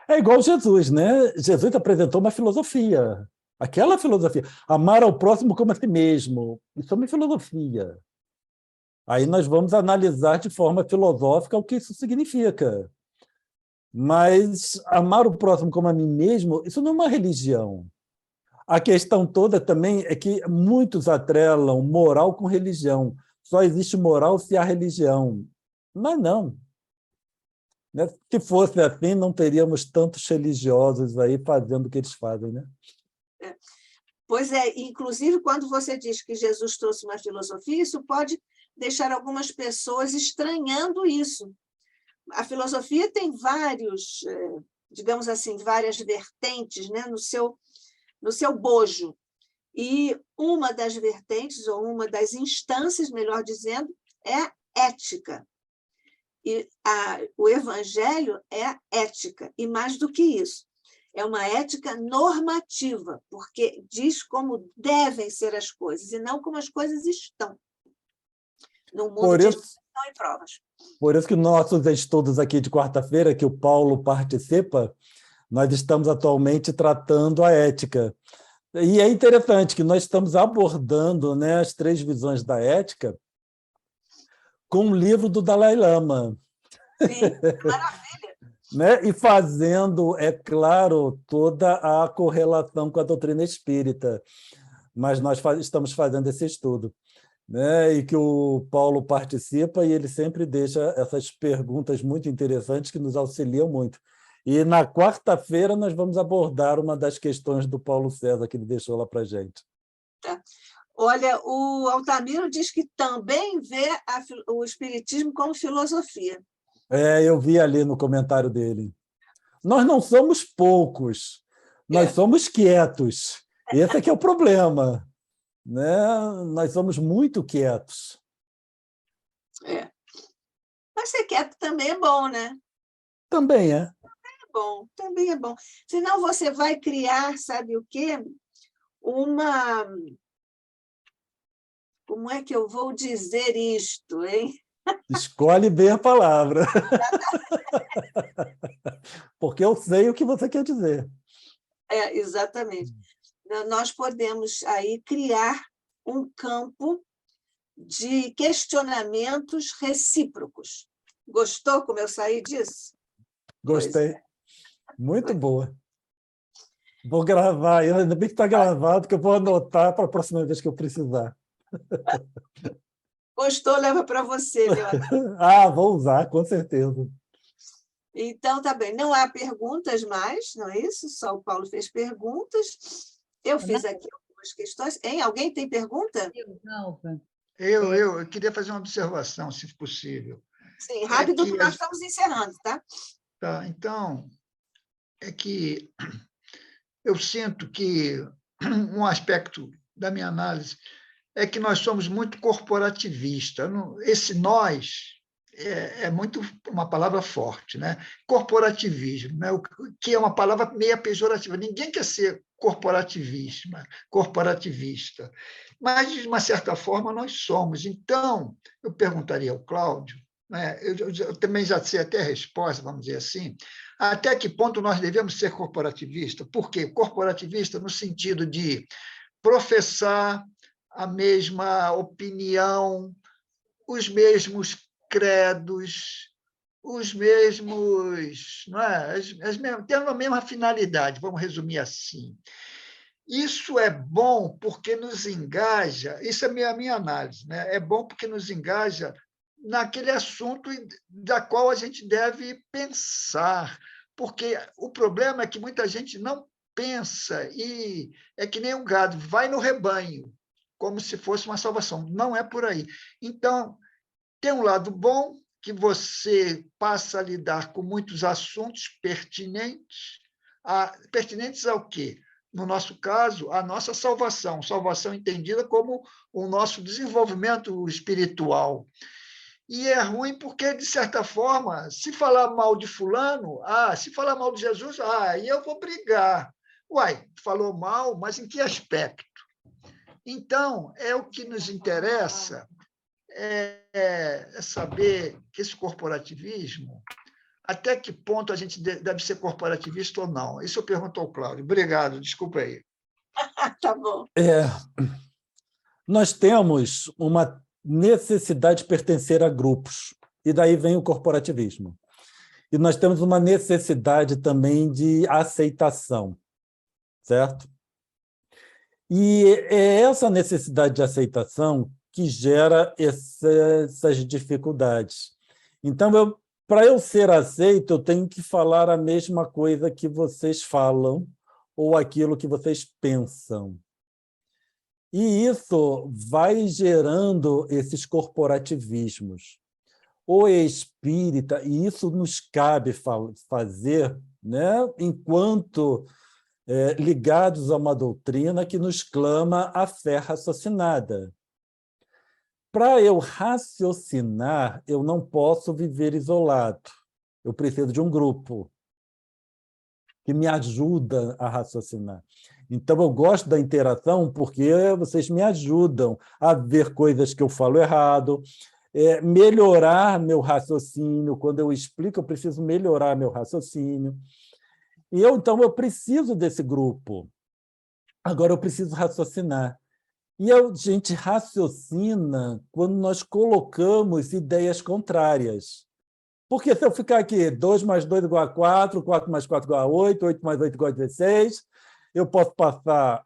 É igual Jesus, né? Jesus apresentou uma filosofia. Aquela filosofia. Amar ao próximo como a si mesmo. Isso é uma filosofia. Aí nós vamos analisar de forma filosófica o que isso significa. Mas amar o próximo como a mim mesmo, isso não é uma religião. A questão toda também é que muitos atrelam moral com religião. Só existe moral se há religião. Mas não. Né? Se fosse assim, não teríamos tantos religiosos aí fazendo o que eles fazem. Né? Pois é, inclusive, quando você diz que Jesus trouxe uma filosofia, isso pode deixar algumas pessoas estranhando isso. A filosofia tem vários, digamos assim, várias vertentes, né, no seu bojo. E uma das vertentes, ou uma das instâncias, melhor dizendo, é a ética. E o evangelho é a ética, e mais do que isso, é uma ética normativa, porque diz como devem ser as coisas, e não como as coisas estão, no mundo de expressão e provas. Por isso que nossos estudos aqui de quarta-feira, que o Paulo participa, nós estamos atualmente tratando a ética. E é interessante que nós estamos abordando, né, as 3 visões da ética com um livro do Dalai Lama. Sim, maravilha. Né? E fazendo, é claro, toda a correlação com a doutrina espírita. Mas nós estamos fazendo esse estudo. Né? E que o Paulo participa e ele sempre deixa essas perguntas muito interessantes que nos auxiliam muito. E na quarta-feira nós vamos abordar uma das questões do Paulo César que ele deixou lá para a gente. Tá. Olha, o Altamiro diz que também vê o espiritismo como filosofia. Eu vi ali no comentário dele. Nós não somos poucos, nós somos quietos. Esse é que é o problema. Né? Nós somos muito quietos. Mas ser quieto também é bom, né? Também é. É bom, também é bom. Senão você vai criar, sabe o quê? Como é que eu vou dizer isto, hein? Escolhe bem a palavra. Porque eu sei o que você quer dizer. Exatamente. Nós podemos aí criar um campo de questionamentos recíprocos. Gostou como eu saí disso? Gostei. Muito boa. Vou gravar, ainda bem que está gravado, que eu vou anotar para a próxima vez que eu precisar. Gostou, leva para você, meu amigo. Vou usar, com certeza. Então, tá bem. Não há perguntas mais, não é isso? Só o Paulo fez perguntas. Eu fiz aqui algumas questões. Hein? Alguém tem pergunta? Eu queria fazer uma observação, se possível. Sim, rápido, que nós estamos encerrando, tá? Tá, então, é que eu sinto que um aspecto da minha análise é que nós somos muito corporativistas. Esse nós é muito uma palavra forte, né? Corporativismo, né? O que é uma palavra meio pejorativa. Ninguém quer ser corporativista, mas, de uma certa forma, nós somos. Então, eu perguntaria ao Cláudio, né? Eu também já sei até a resposta, vamos dizer assim, até que ponto nós devemos ser corporativistas? Por quê? Corporativista no sentido de professar a mesma opinião, os mesmos credos, os mesmos, não é? Tendo a mesma finalidade, vamos resumir assim. Isso é bom porque nos engaja, isso é a minha análise, né? É bom porque nos engaja naquele assunto da qual a gente deve pensar, porque o problema é que muita gente não pensa e é que nem um gado, vai no rebanho, como se fosse uma salvação. Não é por aí. Então, tem um lado bom, que você passa a lidar com muitos assuntos pertinentes. Pertinentes ao quê? No nosso caso, a nossa salvação. Salvação entendida como o nosso desenvolvimento espiritual. E é ruim porque, de certa forma, se falar mal de fulano, se falar mal de Jesus, aí eu vou brigar. Uai, falou mal, mas em que aspecto? Então, é o que nos interessa é saber que esse corporativismo, até que ponto a gente deve ser corporativista ou não. Isso eu pergunto ao Cláudio. Obrigado, desculpa aí. Tá bom. Nós temos uma necessidade de pertencer a grupos, e daí vem o corporativismo. E nós temos uma necessidade também de aceitação, certo? E é essa necessidade de aceitação que gera essas dificuldades. Então, para eu ser aceito, eu tenho que falar a mesma coisa que vocês falam ou aquilo que vocês pensam. E isso vai gerando esses corporativismos. O espírita, e isso nos cabe fazer, né, enquanto ligados a uma doutrina que nos clama a fé raciocinada. Para eu raciocinar, eu não posso viver isolado. Eu preciso de um grupo que me ajuda a raciocinar. Então, eu gosto da interação porque vocês me ajudam a ver coisas que eu falo errado, melhorar meu raciocínio. Quando eu explico, eu preciso melhorar meu raciocínio. Então, eu preciso desse grupo. Agora, eu preciso raciocinar. E a gente raciocina quando nós colocamos ideias contrárias. Porque se eu ficar aqui, 2 mais 2 igual a 4, 4 mais 4 igual a 8, 8 mais 8 igual a 16, eu posso passar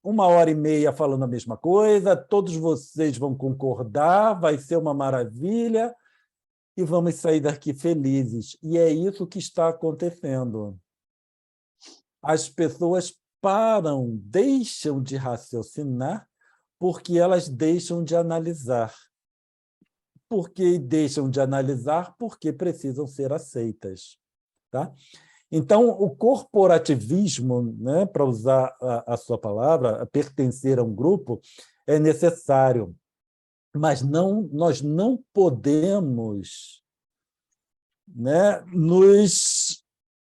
1h30 falando a mesma coisa, todos vocês vão concordar, vai ser uma maravilha, e vamos sair daqui felizes. E é isso que está acontecendo. As pessoas param, deixam de raciocinar porque elas deixam de analisar. Porque deixam de analisar porque precisam ser aceitas. Tá? Então, o corporativismo, né, para usar a sua palavra, pertencer a um grupo, é necessário. Mas nós não podemos, né, nos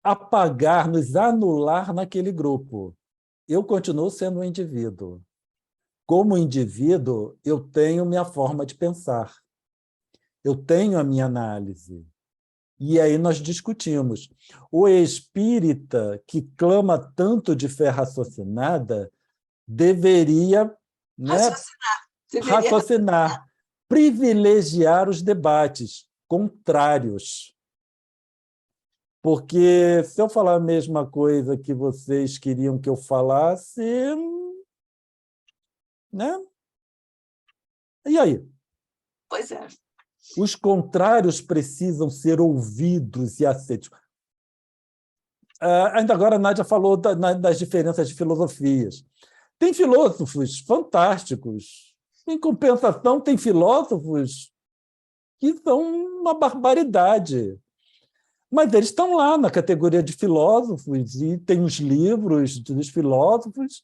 apagar, nos anular naquele grupo. Eu continuo sendo um indivíduo. Como indivíduo, eu tenho minha forma de pensar. Eu tenho a minha análise. E aí nós discutimos. O espírita que clama tanto de fé raciocinada deveria, né, raciocinar, privilegiar os debates contrários. Porque se eu falar a mesma coisa que vocês queriam que eu falasse, né? E aí? Pois é. Os contrários precisam ser ouvidos e aceitos. Ainda agora a Nádia falou das diferenças de filosofias. Tem filósofos fantásticos. Em compensação, tem filósofos que são uma barbaridade. mas eles estão lá na categoria de filósofos, e tem os livros dos filósofos,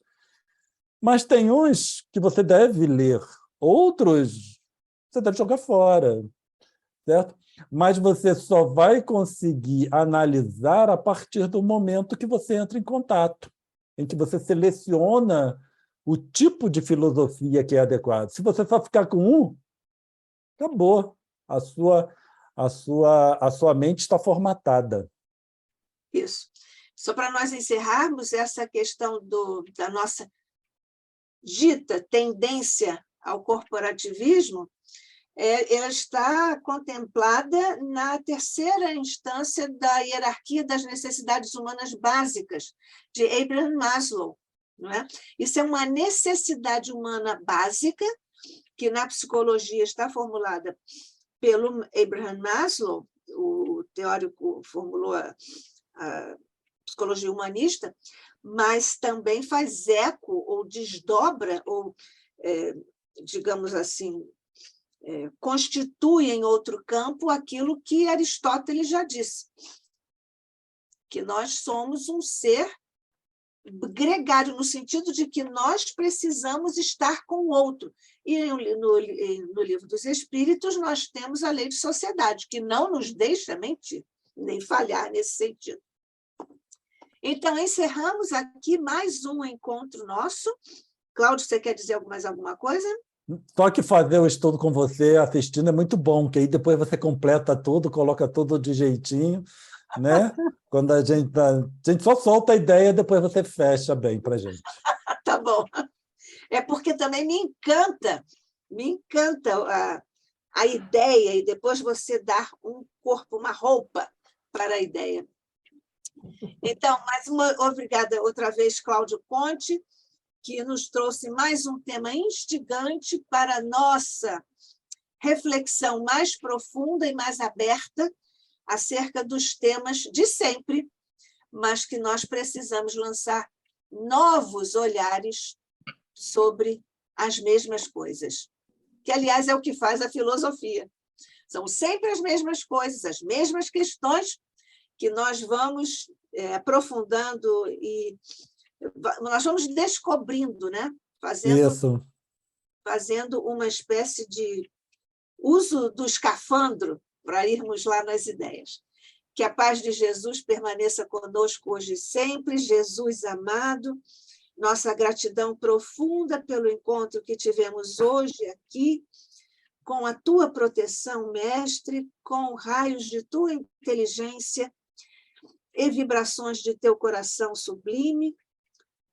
mas tem uns que você deve ler, outros você deve jogar fora, certo? Mas você só vai conseguir analisar a partir do momento que você entra em contato, em que você seleciona o tipo de filosofia que é adequado. Se você só ficar com um, acabou. A sua mente está formatada. Isso. Só para nós encerrarmos essa questão da nossa dita tendência ao corporativismo, ela está contemplada na terceira instância da hierarquia das necessidades humanas básicas, de Abraham Maslow. Não é? Isso é uma necessidade humana básica, que na psicologia está formulada pelo Abraham Maslow, o teórico formulou a psicologia humanista, mas também faz eco ou desdobra, ou, digamos assim, constitui em outro campo aquilo que Aristóteles já disse, que nós somos um ser gregário, no sentido de que nós precisamos estar com o outro. E no Livro dos Espíritos nós temos a lei de sociedade, que não nos deixa mentir, nem falhar nesse sentido. Então, encerramos aqui mais um encontro nosso. Cláudio, você quer dizer mais alguma coisa? Só que fazer o estudo com você, assistindo, é muito bom, que aí depois você completa tudo, coloca tudo de jeitinho, né? Quando a gente só solta a ideia, depois você fecha bem para a gente. Tá bom. É porque também me encanta a ideia, e depois você dar um corpo, uma roupa para a ideia. Então, obrigada outra vez, Cláudio Conte, que nos trouxe mais um tema instigante para a nossa reflexão mais profunda e mais aberta acerca dos temas de sempre, mas que nós precisamos lançar novos olhares sobre as mesmas coisas, que, aliás, é o que faz a filosofia. São sempre as mesmas coisas, as mesmas questões que nós vamos aprofundando e nós vamos descobrindo, né? Fazendo uma espécie de uso do escafandro para irmos lá nas ideias. Que a paz de Jesus permaneça conosco hoje e sempre. Jesus amado, nossa gratidão profunda pelo encontro que tivemos hoje aqui, com a tua proteção, Mestre, com raios de tua inteligência e vibrações de teu coração sublime,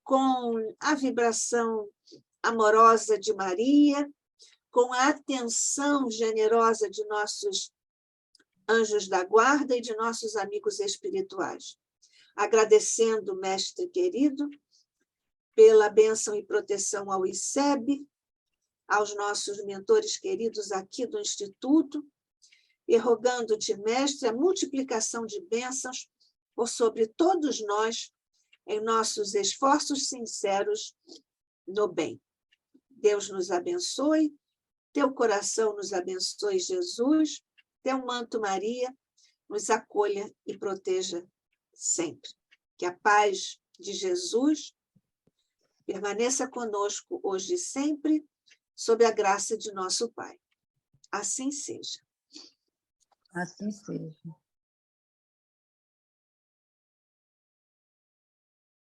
com a vibração amorosa de Maria, com a atenção generosa de nossos anjos da guarda e de nossos amigos espirituais. Agradecendo, Mestre querido, pela bênção e proteção ao ICEB, aos nossos mentores queridos aqui do Instituto, e rogando-te, Mestre, a multiplicação de bênçãos por sobre todos nós, em nossos esforços sinceros no bem. Deus nos abençoe, teu coração nos abençoe, Jesus, teu manto, Maria, nos acolha e proteja sempre. Que a paz de Jesus permaneça conosco hoje e sempre, sob a graça de nosso Pai. Assim seja. Assim seja.